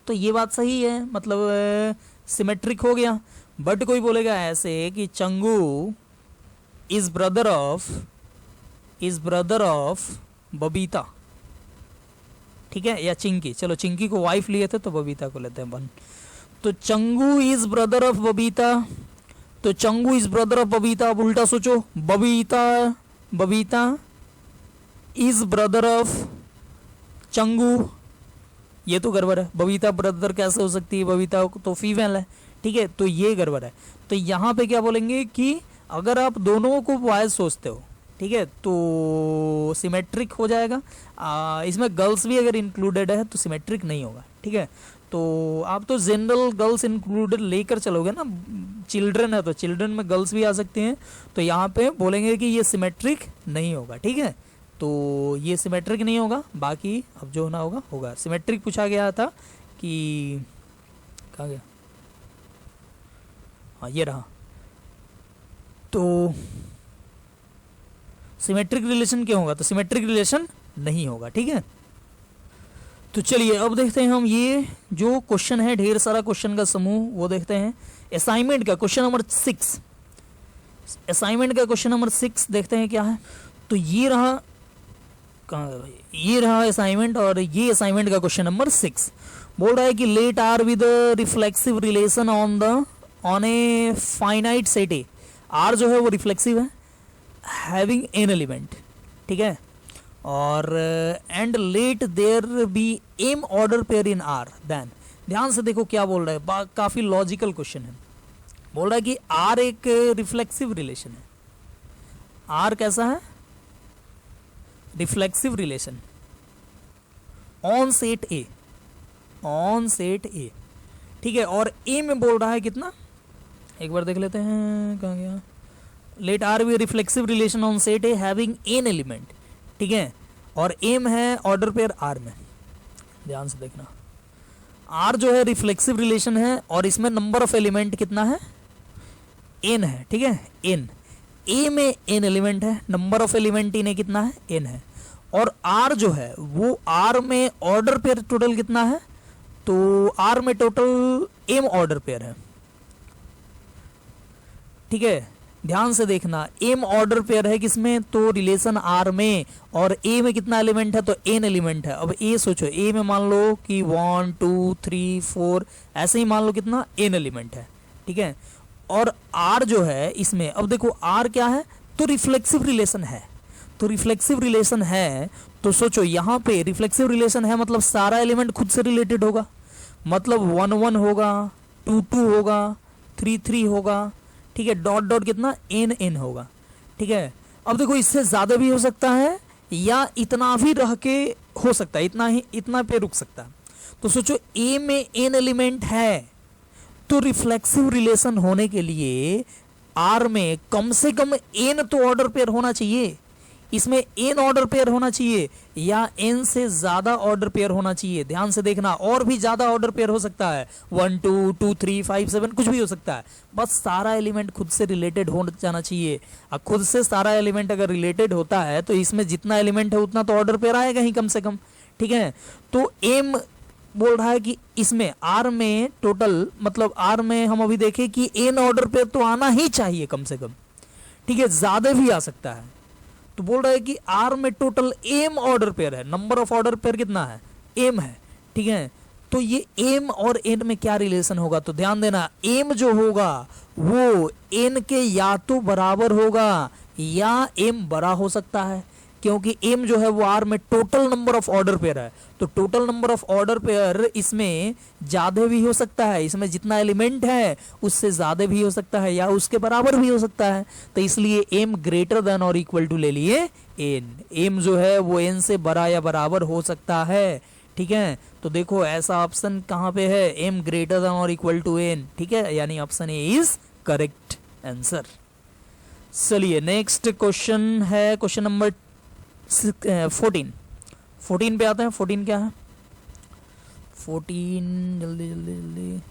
तो ये बात सही है, मतलब सिमेट्रिक हो गया। बट कोई बोलेगा ऐसे कि Changu is brother of Babita, ठीक है, या चिंकी। चलो चिंकी को वाइफ लिए थे तो बबीता को लेते हैं वन। तो Changu is brother of Babita, तो Changu is brother of Babita. अब उल्टा सोचो, Babita is brother of Changu, ये तो गड़बड़ है। बबीता ब्रदर कैसे हो सकती है, बबीता तो फीमेल है, ठीक है, तो ये गड़बड़ है। तो यहाँ पे क्या बोलेंगे कि अगर आप दोनों को बॉयज सोचते हो, ठीक है, तो सिमेट्रिक हो जाएगा। इसमें गर्ल्स भी अगर इंक्लूडेड है तो सिमेट्रिक नहीं होगा, ठीक है। तो आप तो जनरल गर्ल्स इंक्लूडेड लेकर चलोगे ना, चिल्ड्रन है तो चिल्ड्रन में गर्ल्स भी आ सकती हैं, तो यहाँ पे बोलेंगे कि ये सिमेट्रिक नहीं होगा, ठीक है। तो ये सिमेट्रिक नहीं होगा, बाकी अब जो होना होगा होगा। सिमेट्रिक पूछा गया था कि कहाँ गया, हाँ ये रहा। तो सिमेट्रिक रिलेशन क्या होगा, तो सिमेट्रिक रिलेशन नहीं होगा, ठीक है। तो चलिए अब देखते हैं हम ये जो क्वेश्चन है, ढेर सारा क्वेश्चन का समूह, वो देखते हैं। असाइनमेंट का क्वेश्चन नंबर 6, असाइनमेंट का क्वेश्चन नंबर 6 देखते हैं क्या है। तो ये रहा, ये रहा असाइनमेंट, और ये असाइनमेंट का क्वेश्चन नंबर 6 बोल रहा है कि let R with reflexive relation on a finite set A. R जो है वो रिफ्लेक्सिव है, हैविंग एन एलिमेंट, ठीक है, और and let there be m order pair in R then. ध्यान से देखो क्या बोल रहा है, काफी लॉजिकल क्वेश्चन है। बोल रहा है कि आर एक रिफ्लेक्सिव रिलेशन है। आर कैसा है, reflexive relation on set A, on set ए, ठीक है। और ए में बोल रहा है कितना, एक बार देख लेते हैं, कहाँ गया, let R be reflexive relation on set A having n element, ठीक है, और एम है ऑर्डर पेयर आर में। ध्यान से देखना, आर जो है रिफ्लेक्सिव रिलेशन है और इसमें नंबर ऑफ एलिमेंट कितना है, एन है, ठीक है, एन। ए में एन एलिमेंट है, नंबर ऑफ एलिमेंट इन्हें कितना है, एन है। और आर जो है वो आर में ऑर्डर पेयर टोटल कितना है, तो आर में टोटल एम ऑर्डर पेयर है, ठीक है। ध्यान से देखना, एम ऑर्डर पेयर है किसमें, तो रिलेशन आर में, और ए में कितना एलिमेंट है, तो एन एलिमेंट है। अब ए सोचो, ए में मान लो कि 1 2 3 4 ऐसे ही मान लो कितना एन एलिमेंट है, ठीक है। और आर जो है इसमें, अब देखो आर क्या है, तो रिफ्लेक्सिव रिलेशन है, तो रिफ्लेक्सिव रिलेशन है तो सोचो यहाँ पे रिफ्लेक्सिव रिलेशन है मतलब सारा एलिमेंट खुद से रिलेटेड होगा, मतलब 1 1 होगा, 2 2 होगा, 3 3 होगा, ठीक है, डॉट डॉट कितना एन एन होगा, ठीक है। अब देखो इससे ज्यादा भी हो सकता है या इतना भी रह के हो सकता है, इतना ही, इतना पे रुक सकता है। तो सोचो ए में एन एलिमेंट है, तो रिफ्लेक्सिव रिलेशन होने के लिए आर में कम से कम एन तो ऑर्डर पेयर होना चाहिए, इसमें एन ऑर्डर पेयर होना चाहिए या एन से ज्यादा ऑर्डर पेयर होना चाहिए। ध्यान से देखना, और भी ज्यादा ऑर्डर पेयर हो सकता है, 1 2 2 3 5 7 कुछ भी हो सकता है, बस सारा एलिमेंट खुद से रिलेटेड हो जाना चाहिए। अब खुद से सारा एलिमेंट अगर रिलेटेड होता है तो इसमें जितना एलिमेंट है उतना तो ऑर्डर पेयर आएगा ही कम से कम, ठीक है। तो एम बोल रहा है कि इसमें आर में टोटल, मतलब आर में हम अभी देखें कि एन ऑर्डर पेयर तो आना ही चाहिए कम से कम, ठीक है, ज्यादा भी आ सकता है। तो बोल रहा है कि आर में टोटल एम ऑर्डर पेयर है, नंबर ऑफ ऑर्डर पेयर कितना है, एम है, ठीक है। तो ये एम और एन में क्या रिलेशन होगा, तो ध्यान देना, एम जो होगा वो एन के या तो बराबर होगा या एम बड़ा हो सकता है, क्योंकि एम जो है वो आर में total number of order pair है। तो total number of order pair इसमें ज्यादा भी हो सकता है, इसमें जितना एलिमेंट है उससे ज्यादा भी हो सकता है या उसके बराबर भी हो सकता है। तो इसलिए एम ग्रेटर देन और इक्वल टू ले लिए एन, एम जो है वो एन से बड़ा या बराबर हो सकता है, ठीक है। तो देखो ऐसा ऑप्शन कहां पे है, एम ग्रेटर देन और इक्वल टू एन, ठीक है, यानी option A is correct answer. चलिए नेक्स्ट क्वेश्चन है क्वेश्चन नंबर 14 पे आते हैं। 14 क्या है? 14 जल्दी जल्दी जल्दी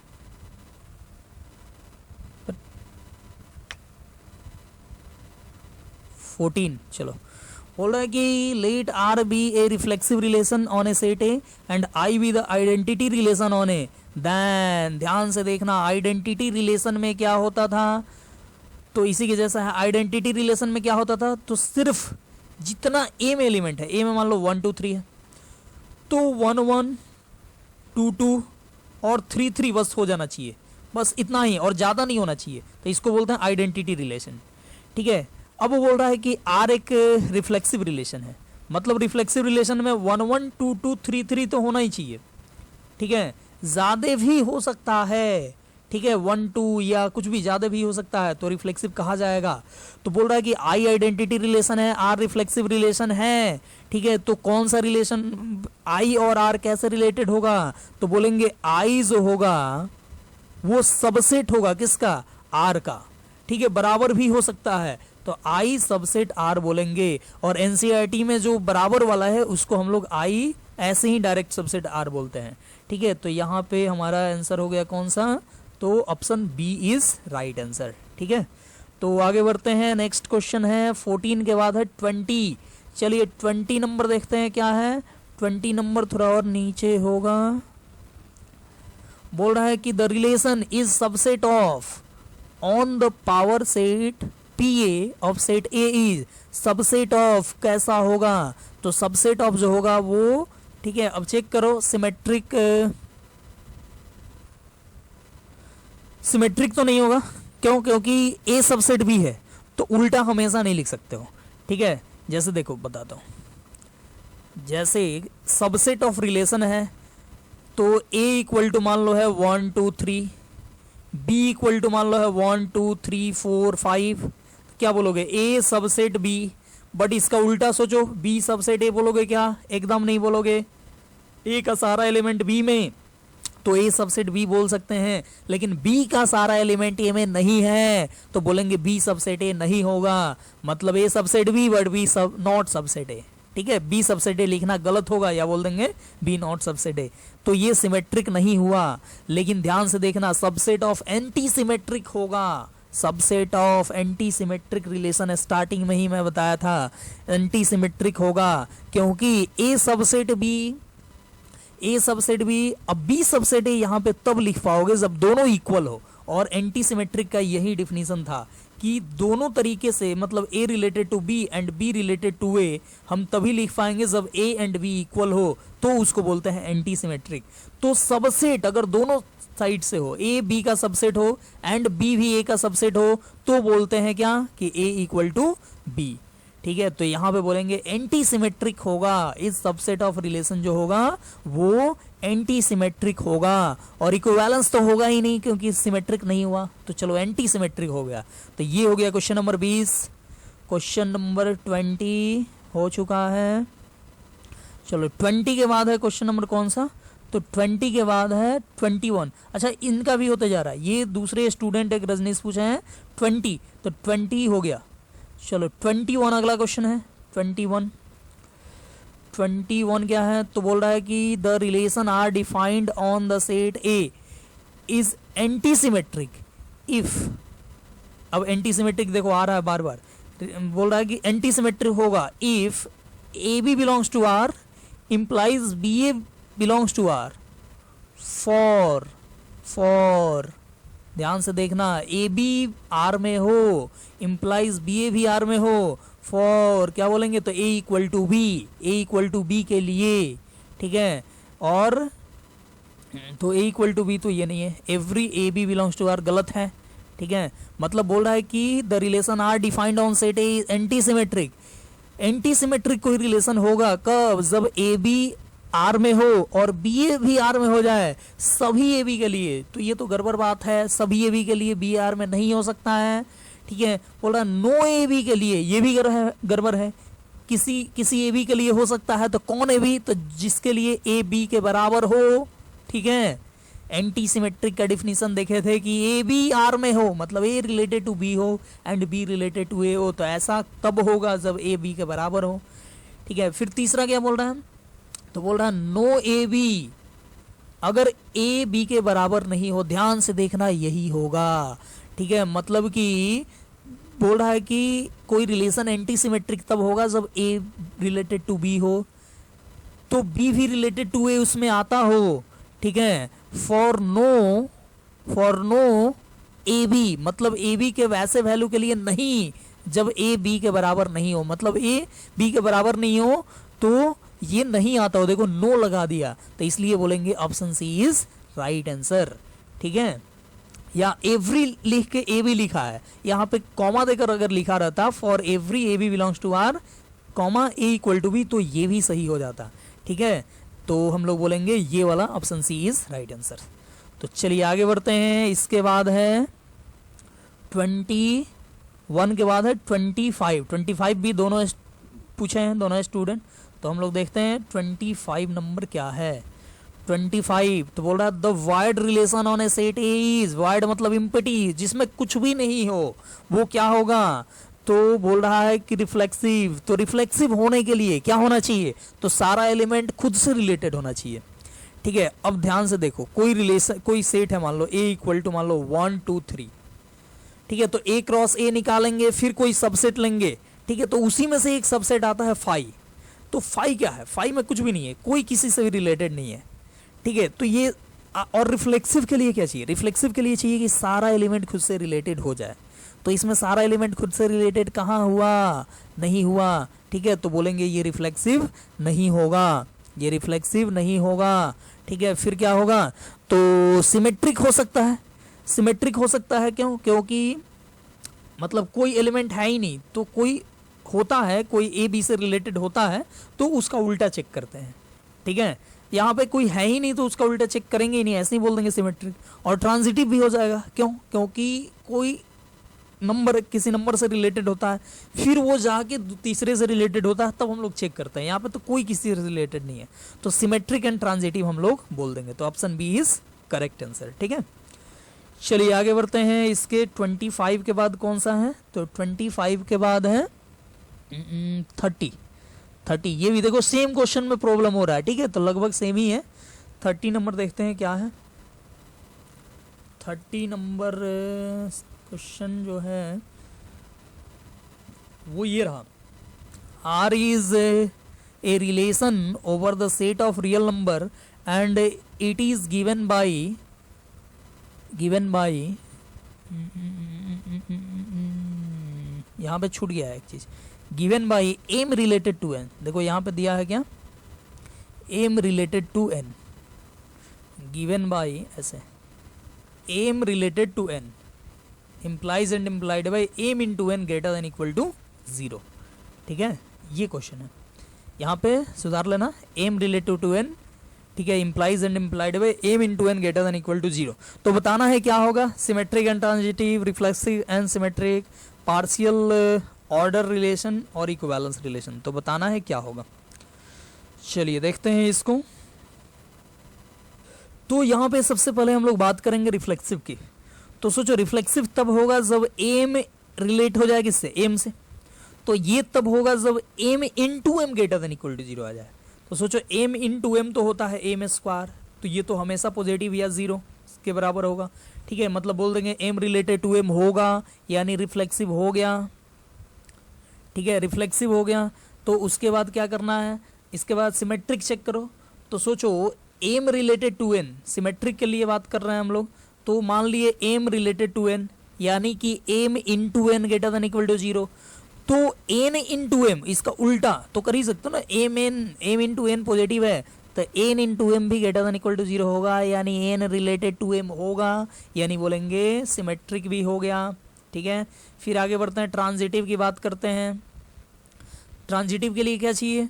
14 चलो, बोल रहा है कि let R be a reflexive relation on a set A and I be the identity relation on A, then ध्यान से देखना आइडेंटिटी रिलेशन में क्या होता था, तो इसी के जैसा है। आइडेंटिटी रिलेशन में क्या होता था, तो सिर्फ जितना ए में एलिमेंट है, ए में मान लो 1 2 3 है, तो 1 1 2 2 और 3 3 बस हो जाना चाहिए, बस इतना ही, और ज्यादा नहीं होना चाहिए, तो इसको बोलते हैं आइडेंटिटी रिलेशन। ठीक है, अब वो बोल रहा है कि आर एक रिफ्लेक्सिव रिलेशन है, मतलब रिफ्लेक्सिव रिलेशन में 1 1 2 2 3 3 तो होना ही चाहिए। ठीक है, ज्यादा भी हो सकता है, ठीक है 1 2 या कुछ भी ज्यादा भी हो सकता है, तो रिफ्लेक्सिव कहा जाएगा। तो बोल रहा है कि आई आइडेंटिटी रिलेशन है, आर रिफ्लेक्सिव रिलेशन है। ठीक है, तो कौन सा रिलेशन आई और आर कैसे रिलेटेड होगा, तो बोलेंगे आई जो होगा वो सबसेट होगा किसका, आर का। ठीक है, बराबर भी हो सकता है, तो आई सबसेट आर बोलेंगे, और एनसीईआरटी में जो बराबर वाला है उसको हम लोग आई ऐसे ही डायरेक्ट सबसेट आर बोलते हैं। ठीक है, तो यहाँ पे हमारा आंसर हो गया कौन सा, तो option B is right answer. ठीक है, तो आगे बढ़ते हैं। नेक्स्ट क्वेश्चन है 14 के बाद है 20। चलिए 20 नंबर देखते हैं क्या है। 20 नंबर थोड़ा और नीचे होगा, बोल रहा है कि the relation is subset of on the power set P of set A is, subset of कैसा होगा, तो सबसेट ऑफ जो होगा वो, ठीक है अब चेक करो, सिमेट्रिक तो नहीं होगा, क्यों, क्योंकि ए सबसेट भी है, तो उल्टा हमेशा नहीं लिख सकते हो। ठीक है, जैसे देखो बताता हूं, जैसे सबसेट ऑफ रिलेशन है, तो ए इक्वल टू मान लो है 1 2 3, बी इक्वल टू मान लो है 1 2 3 4 5, क्या बोलोगे, ए सबसेट बी, बट इसका उल्टा सोचो, बी सबसेट ए बोलोगे क्या, एकदम नहीं बोलोगे। ए का सारा एलिमेंट बी में, तो ए सबसेट बी बोल सकते हैं, लेकिन बी का सारा एलिमेंट ए में नहीं है, तो बोलेंगे बी सबसेट ए नहीं होगा, मतलब ए सबसेट बी बट बी सब नॉट सबसेट ए। ठीक है, बी सबसेट ए लिखना गलत होगा, या बोल देंगे बी नॉट सबसेट ए, तो ये सिमेट्रिक नहीं हुआ। लेकिन ध्यान से देखना, सबसेट ऑफ एंटी सिमेट्रिक होगा, subset of anti symmetric relation starting में ही मैं बताया था, एंटी सिमेट्रिक होगा, क्योंकि ए सबसेट बी, अब बी सबसेट ए यहां पे तब लिख पाओगे जब दोनों इक्वल हो, और एंटी सिमेट्रिक का यही डिफिनीशन था कि दोनों तरीके से, मतलब A related to B and B related to A, हम तभी लिख पाएंगे जब ए एंड बी इक्वल हो, तो उसको बोलते हैं एंटी सिमेट्रिक। तो सबसेट अगर दोनों साइड से हो, ए बी का सबसेट हो एंड बी भी ए का सबसेट हो, तो बोलते हैं क्या, कि ए इक्वल टू बी। ठीक है, तो यहां पे बोलेंगे एंटी सिमेट्रिक होगा, इस सबसेट ऑफ रिलेशन जो होगा वो एंटी सिमेट्रिक होगा, और इक्विवेलेंस तो होगा ही नहीं क्योंकि सिमेट्रिक नहीं हुआ, तो चलो एंटी सिमेट्रिक हो गया। तो ये हो गया क्वेश्चन नंबर 20। क्वेश्चन नंबर 20 हो चुका है। चलो 20 के बाद है क्वेश्चन नंबर कौन सा, तो 20 के बाद है 21। अच्छा, इनका भी होते जा रहा है, ये दूसरे स्टूडेंट एक रजनीश पूछे हैं 20, तो 20 हो गया। चलो 21 अगला क्वेश्चन है। 21 क्या है, तो बोल रहा है कि the relation R defined on the set A is anti symmetric if, अब एंटी सिमेट्रिक देखो आ रहा है बार बार, बोल रहा है कि एंटी सिमेट्रिक होगा if a B belongs to R implies b a belongs to R, for ध्यान से देखना, ए बी आर में हो, इंप्लाइज बी ए भी आर में हो, फॉर क्या बोलेंगे, तो ए इक्वल टू बी के लिए। ठीक है, और तो ए इक्वल टू बी तो ये नहीं है, every a B belongs to R गलत है। ठीक है, मतलब बोल रहा है कि the relation R defined on set A anti symmetric. Anti symmetric कोई रिलेशन होगा कब, जब ए बी आर में हो और बी ए भी आर में हो जाए, सभी ए बी के लिए, तो ये तो गड़बड़ बात है, सभी ए बी के लिए बी आर में नहीं हो सकता है। ठीक है, बोल रहा नो ए बी के लिए, ये भी गड़बड़ है, किसी ए बी के लिए हो सकता है, तो कौन ए बी, तो जिसके लिए ए बी के बराबर हो। ठीक है, एंटी सिमेट्रिक का डिफिनीशन देखे थे कि ए बी आर में हो, मतलब ए रिलेटेड टू बी हो एंड बी रिलेटेड टू ए हो, तो ऐसा तब होगा जब ए बी के बराबर हो। ठीक है, फिर तीसरा क्या बोल रहा है, तो बोल रहा है नो ए बी, अगर ए बी के बराबर नहीं हो, ध्यान से देखना यही होगा। ठीक है, मतलब कि बोल रहा है कि कोई रिलेशन एंटी सिमेट्रिक तब होगा जब ए रिलेटेड टू बी हो तो बी भी रिलेटेड टू ए उसमें आता हो। ठीक है, फॉर नो ए बी, मतलब ए बी के वैसे वैल्यू के लिए नहीं जब ए बी के बराबर नहीं हो, मतलब ए बी के बराबर नहीं हो तो ये नहीं आता हो। देखो नो लगा दिया, तो इसलिए बोलेंगे option C is right answer. ठीक है, या एवरी लिख के ए बी लिखा है, यहाँ पे कॉमा देकर अगर लिखा रहता for every a B belongs to R comma a equal to b, तो ये भी सही हो जाता। ठीक है, तो हम लोग बोलेंगे ये वाला option C is right answer. तो चलिए आगे बढ़ते हैं। इसके बाद है 21 के बाद है 25 भी दोनों पूछे हैं, दोनों स्टूडेंट। तो हम लोग देखते हैं 25 नंबर क्या है। 25 तो बोल रहा है the wide relation on a set A is, wide मतलब इम्पटी, जिसमें कुछ भी नहीं हो वो क्या होगा, तो बोल रहा है कि रिफ्लेक्सिव। तो रिफ्लेक्सिव होने के लिए क्या होना चाहिए, तो सारा एलिमेंट खुद से रिलेटेड होना चाहिए। ठीक है, अब ध्यान से देखो, कोई रिलेशन, कोई सेट है, मान लो ए इक्वल टू मान लो 1 2 3। ठीक है, तो ए क्रॉस ए निकालेंगे, फिर कोई सबसेट लेंगे। ठीक है, तो उसी में से एक सबसेट आता है फाई। तो फाई क्या है, फाई में कुछ भी नहीं है, कोई किसी से भी रिलेटेड नहीं है। ठीक है, तो ये और रिफ्लेक्सिव के लिए क्या चाहिए, रिफ्लेक्सिव के लिए चाहिए कि सारा एलिमेंट खुद से रिलेटेड हो जाए। तो इसमें सारा एलिमेंट खुद से रिलेटेड कहाँ हुआ, नहीं हुआ। ठीक है, तो बोलेंगे ये रिफ्लेक्सिव नहीं होगा, ये रिफ्लेक्सिव नहीं होगा। ठीक है, फिर क्या होगा, तो सिमेट्रिक हो सकता है। सिमेट्रिक हो सकता है क्यों, क्योंकि मतलब कोई एलिमेंट है ही नहीं, तो कोई होता है, कोई ए बी से रिलेटेड होता है तो उसका उल्टा चेक करते हैं। ठीक है, यहाँ पे कोई है ही नहीं तो उसका उल्टा चेक करेंगे ही नहीं, ऐसे ही बोल देंगे सिमेट्रिक। और ट्रांजिटिव भी हो जाएगा, क्यों, क्योंकि कोई नंबर किसी नंबर से रिलेटेड होता है, फिर वो जाके तीसरे से रिलेटेड होता है, तब हम लोग चेक करते हैं। यहाँ पे तो कोई किसी से रिलेटेड नहीं है, तो सिमेट्रिक एंड ट्रांजिटिव हम लोग बोल देंगे। तो option B is correct answer. ठीक है, चलिए आगे बढ़ते हैं। इसके 25 के बाद कौन सा है, तो 25 के बाद है 30। ये भी देखो सेम क्वेश्चन में प्रॉब्लम हो रहा है। ठीक है, तो लगभग सेम ही है। 30 नंबर देखते हैं क्या है। 30 नंबर क्वेश्चन जो है वो ये रहा, R is a relation over the set of real number and it is given by यहाँ पे छूट गया है एक चीज, given by M related to N. देखो यहाँ पे दिया है क्या, M related to N, given by ऐसे M related to N implies and implied by m into n greater than equal to 0। ठीक है, ये क्वेश्चन है, यहाँ पे सुधार लेना, m related to n। ठीक है, implies and implied by m into n greater than equal to 0। तो बताना है क्या होगा, symmetric and transitive, reflexive and symmetric, partial order relation और इक्विवेलेंस रिलेशन। तो बताना है क्या होगा। चलिए देखते हैं इसको। तो यहाँ पे सबसे पहले हम लोग बात करेंगे रिफ्लेक्सिव की। तो सोचो रिफ्लेक्सिव तब होगा जब एम रिलेट हो जाए किससे, एम से। तो ये तब होगा जब m into m greater than equal to 0 आ जाए। तो सोचो एम इंटू एम तो होता है एम स्क्वायर, तो ये तो हमेशा पॉजिटिव या 0 के बराबर होगा। ठीक है, मतलब बोल देंगे एम रिलेटेड टू एम होगा, यानी रिफ्लेक्सिव हो गया। ठीक है, रिफ्लेक्सिव हो गया। तो उसके बाद क्या करना है, इसके बाद सिमेट्रिक चेक करो। तो सोचो m related to n, symmetric के लिए बात कर रहे हैं हम लोग। तो मान लिए एम रिलेटेड टू एन, यानी कि m into N greater than equal to 0। तो एन इंटू एम, इसका उल्टा तो कर ही सकते हो ना, एम इंटू एन पॉजिटिव है तो एन इंटू एम भी ग्रेटर देन इक्वल टू 0 होगा, यानी एन रिलेटेड टू एम होगा, यानी बोलेंगे सिमेट्रिक भी हो गया। ठीक है, फिर आगे बढ़ते हैं, ट्रांजिटिव की बात करते हैं। ट्रांजिटिव के लिए क्या चाहिए,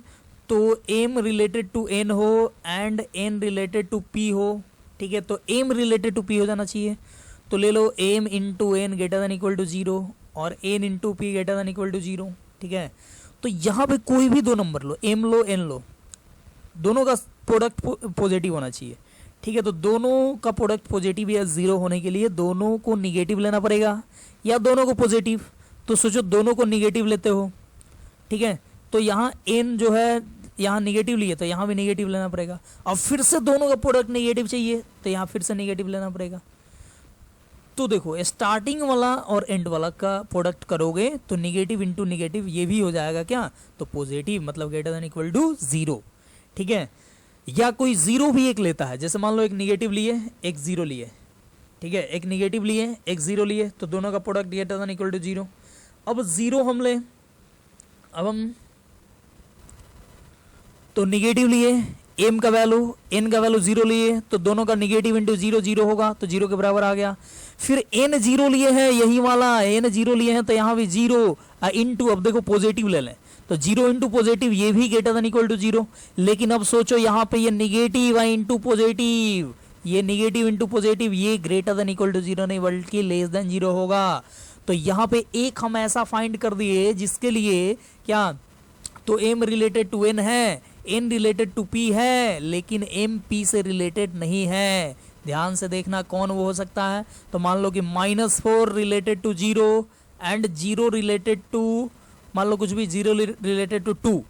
तो एम रिलेटेड टू एन हो and n related to p हो। ठीक है, तो एम रिलेटेड टू पी हो जाना चाहिए। तो ले लो M into N greater than equal to 0 और N into P greater than equal to 0। ठीक है, तो यहाँ पे कोई भी दो नंबर लो, एम लो एन लो, दोनों का प्रोडक्ट पॉजिटिव होना चाहिए। ठीक है, तो दोनों का प्रोडक्ट पॉजिटिव या जीरो होने के लिए दोनों को निगेटिव लेना पड़ेगा या दोनों को पॉजिटिव। तो सोचो दोनों को निगेटिव लेते हो, ठीक है, तो यहाँ n जो है यहाँ निगेटिव लिए तो यहाँ भी निगेटिव लेना पड़ेगा। अब फिर से दोनों का प्रोडक्ट निगेटिव चाहिए तो यहाँ फिर से निगेटिव लेना पड़ेगा। तो देखो स्टार्टिंग वाला और एंड वाला का प्रोडक्ट करोगे तो निगेटिव इंटू निगेटिव ये भी हो जाएगा क्या, तो पॉजिटिव, मतलब greater than equal to zero. ठीक है, या कोई जीरो भी एक लेता है, जैसे मान लो एक निगेटिव लिए एक जीरो लिए, ठीक है, एक निगेटिव लिए एक जीरो लिए, तो दोनों का product greater than equal to zero. अब जीरो हम ले, अब हम तो निगेटिव लिए, एम का वैल्यू एन का वैल्यू जीरो लिए तो दोनों का निगेटिव इंटू जीरो जीरो होगा, तो जीरो के बराबर आ गया। फिर एन जीरो लिए है, यही वाला एन जीरो लिए हैं तो यहाँ भी जीरो इंटू, अब देखो पॉजिटिव ले लें तो जीरो इंटू पॉजिटिव ये भी greater than equal to zero. लेकिन अब सोचो यहाँ पे ये निगेटिव इंटू पॉजिटिव, ये निगेटिव इंटू पॉजिटिव ये greater than equal to zero नहीं बल्कि लेस देन जीरो होगा। तो यहाँ पे एक हम ऐसा फाइंड कर दिए जिसके लिए क्या, तो एम रिलेटेड टू एन है, एन रिलेटेड टू पी है, लेकिन एम पी से रिलेटेड नहीं है। ध्यान से देखना कौन वो हो सकता है। तो मान लो कि -4 related to zero and zero related to, मान लो कुछ भी जीरो रिलेटेड टू 2,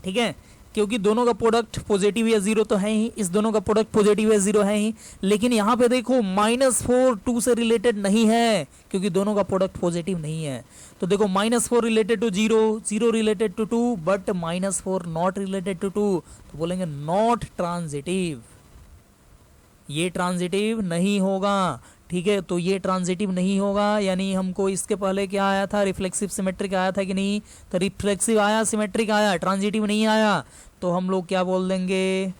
ठीक है, क्योंकि दोनों का प्रोडक्ट पॉजिटिव या जीरो तो है ही, इस दोनों का प्रोडक्ट पॉजिटिव या जीरो है ही। लेकिन यहाँ पे देखो -4 2 से रिलेटेड नहीं है क्योंकि दोनों का प्रोडक्ट पॉजिटिव नहीं है। तो देखो -4 related to zero, zero related to 2, but -4 not related to 2, तो बोलेंगे नॉट ट्रांजिटिव, ये ट्रांजिटिव नहीं होगा। ठीक है, तो ये ट्रांजिटिव नहीं होगा, यानी हमको इसके पहले क्या आया था, रिफ्लेक्सिव सिमेट्रिक आया था कि नहीं, तो रिफ्लेक्सिव आया, सिमेट्रिक आया, ट्रांजिटिव नहीं आया। तो हम लोग क्या बोल देंगे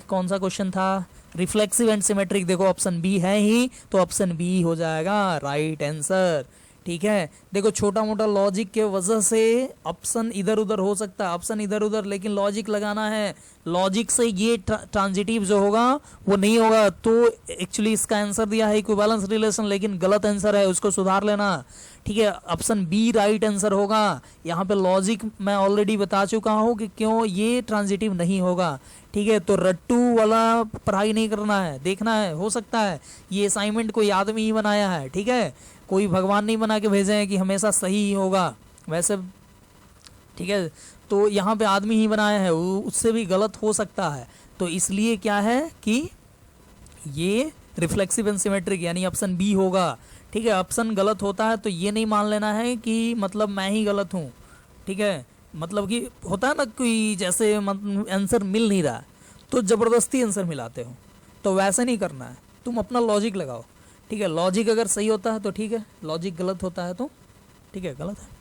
कौन सा क्वेश्चन था, रिफ्लेक्सिव एंड सिमेट्रिक। देखो ऑप्शन बी है ही, तो ऑप्शन बी हो जाएगा राइट आंसर। ठीक है, देखो छोटा मोटा लॉजिक के वजह से ऑप्शन इधर उधर हो सकता है, ऑप्शन इधर उधर, लेकिन लॉजिक लगाना है, लॉजिक से ये ट्रांजिटिव जो होगा वो नहीं होगा। तो एक्चुअली इसका आंसर दिया है इक्विवेलेंस रिलेशन, लेकिन गलत आंसर है, उसको सुधार लेना। ठीक है, ऑप्शन बी राइट आंसर होगा। यहाँ पे लॉजिक मैं ऑलरेडी बता चुका हूँ कि क्यों ये ट्रांजिटिव नहीं होगा। ठीक है, तो रट्टू वाला पढ़ाई नहीं करना है, देखना है, हो सकता है ये असाइनमेंट कोई आदमी ही बनाया है, ठीक है, कोई भगवान नहीं बना के भेजे हैं कि हमेशा सही ही होगा वैसे। ठीक है, तो यहाँ पे आदमी ही बनाया है, उससे भी गलत हो सकता है। तो इसलिए क्या है कि ये रिफ्लेक्सिव एंड सिमेट्रिक यानी ऑप्शन बी होगा। ठीक है, ऑप्शन गलत होता है तो ये नहीं मान लेना है कि मतलब मैं ही गलत हूँ। ठीक है, मतलब कि होता है ना कोई जैसे आंसर मिल नहीं रहा तो ज़बरदस्ती आंसर मिलाते हो, तो वैसे नहीं करना है, तुम अपना लॉजिक लगाओ। ठीक है, लॉजिक अगर सही होता है तो ठीक है, लॉजिक गलत होता है तो ठीक है, गलत है।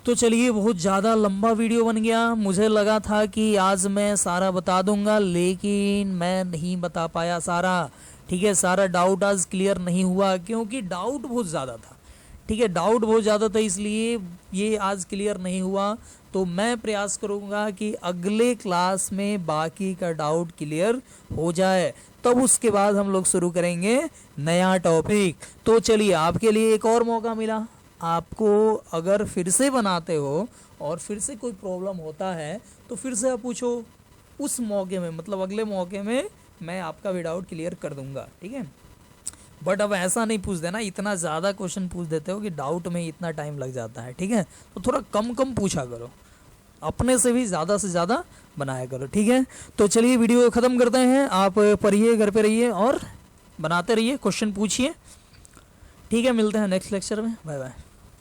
तो चलिए, बहुत ज़्यादा लंबा वीडियो बन गया। मुझे लगा था कि आज मैं सारा बता दूंगा, लेकिन मैं नहीं बता पाया सारा। ठीक है, सारा डाउट आज क्लियर नहीं हुआ क्योंकि डाउट बहुत ज़्यादा था। ठीक है, डाउट बहुत ज़्यादा था इसलिए ये आज क्लियर नहीं हुआ। तो मैं प्रयास करूँगा कि अगले क्लास में बाकी का डाउट क्लियर हो जाए, तब उसके बाद हम लोग शुरू करेंगे नया टॉपिक। तो चलिए, आपके लिए एक और मौका मिला। आपको अगर फिर से बनाते हो और फिर से कोई प्रॉब्लम होता है तो फिर से आप पूछो, उस मौके में मतलब अगले मौके में मैं आपका भी डाउट क्लियर कर दूंगा। ठीक है, बट अब ऐसा नहीं पूछ देना, इतना ज़्यादा क्वेश्चन पूछ देते हो कि डाउट में इतना टाइम लग जाता है। ठीक है, तो थोड़ा कम कम पूछा करो, अपने से भी ज़्यादा से ज़्यादा बनाया करो। ठीक है, तो चलिए वीडियो ख़त्म करते हैं। आप पढ़िए, घर पे रहिए और बनाते रहिए, क्वेश्चन पूछिए। ठीक है, मिलते हैं नेक्स्ट लेक्चर में। Bye bye.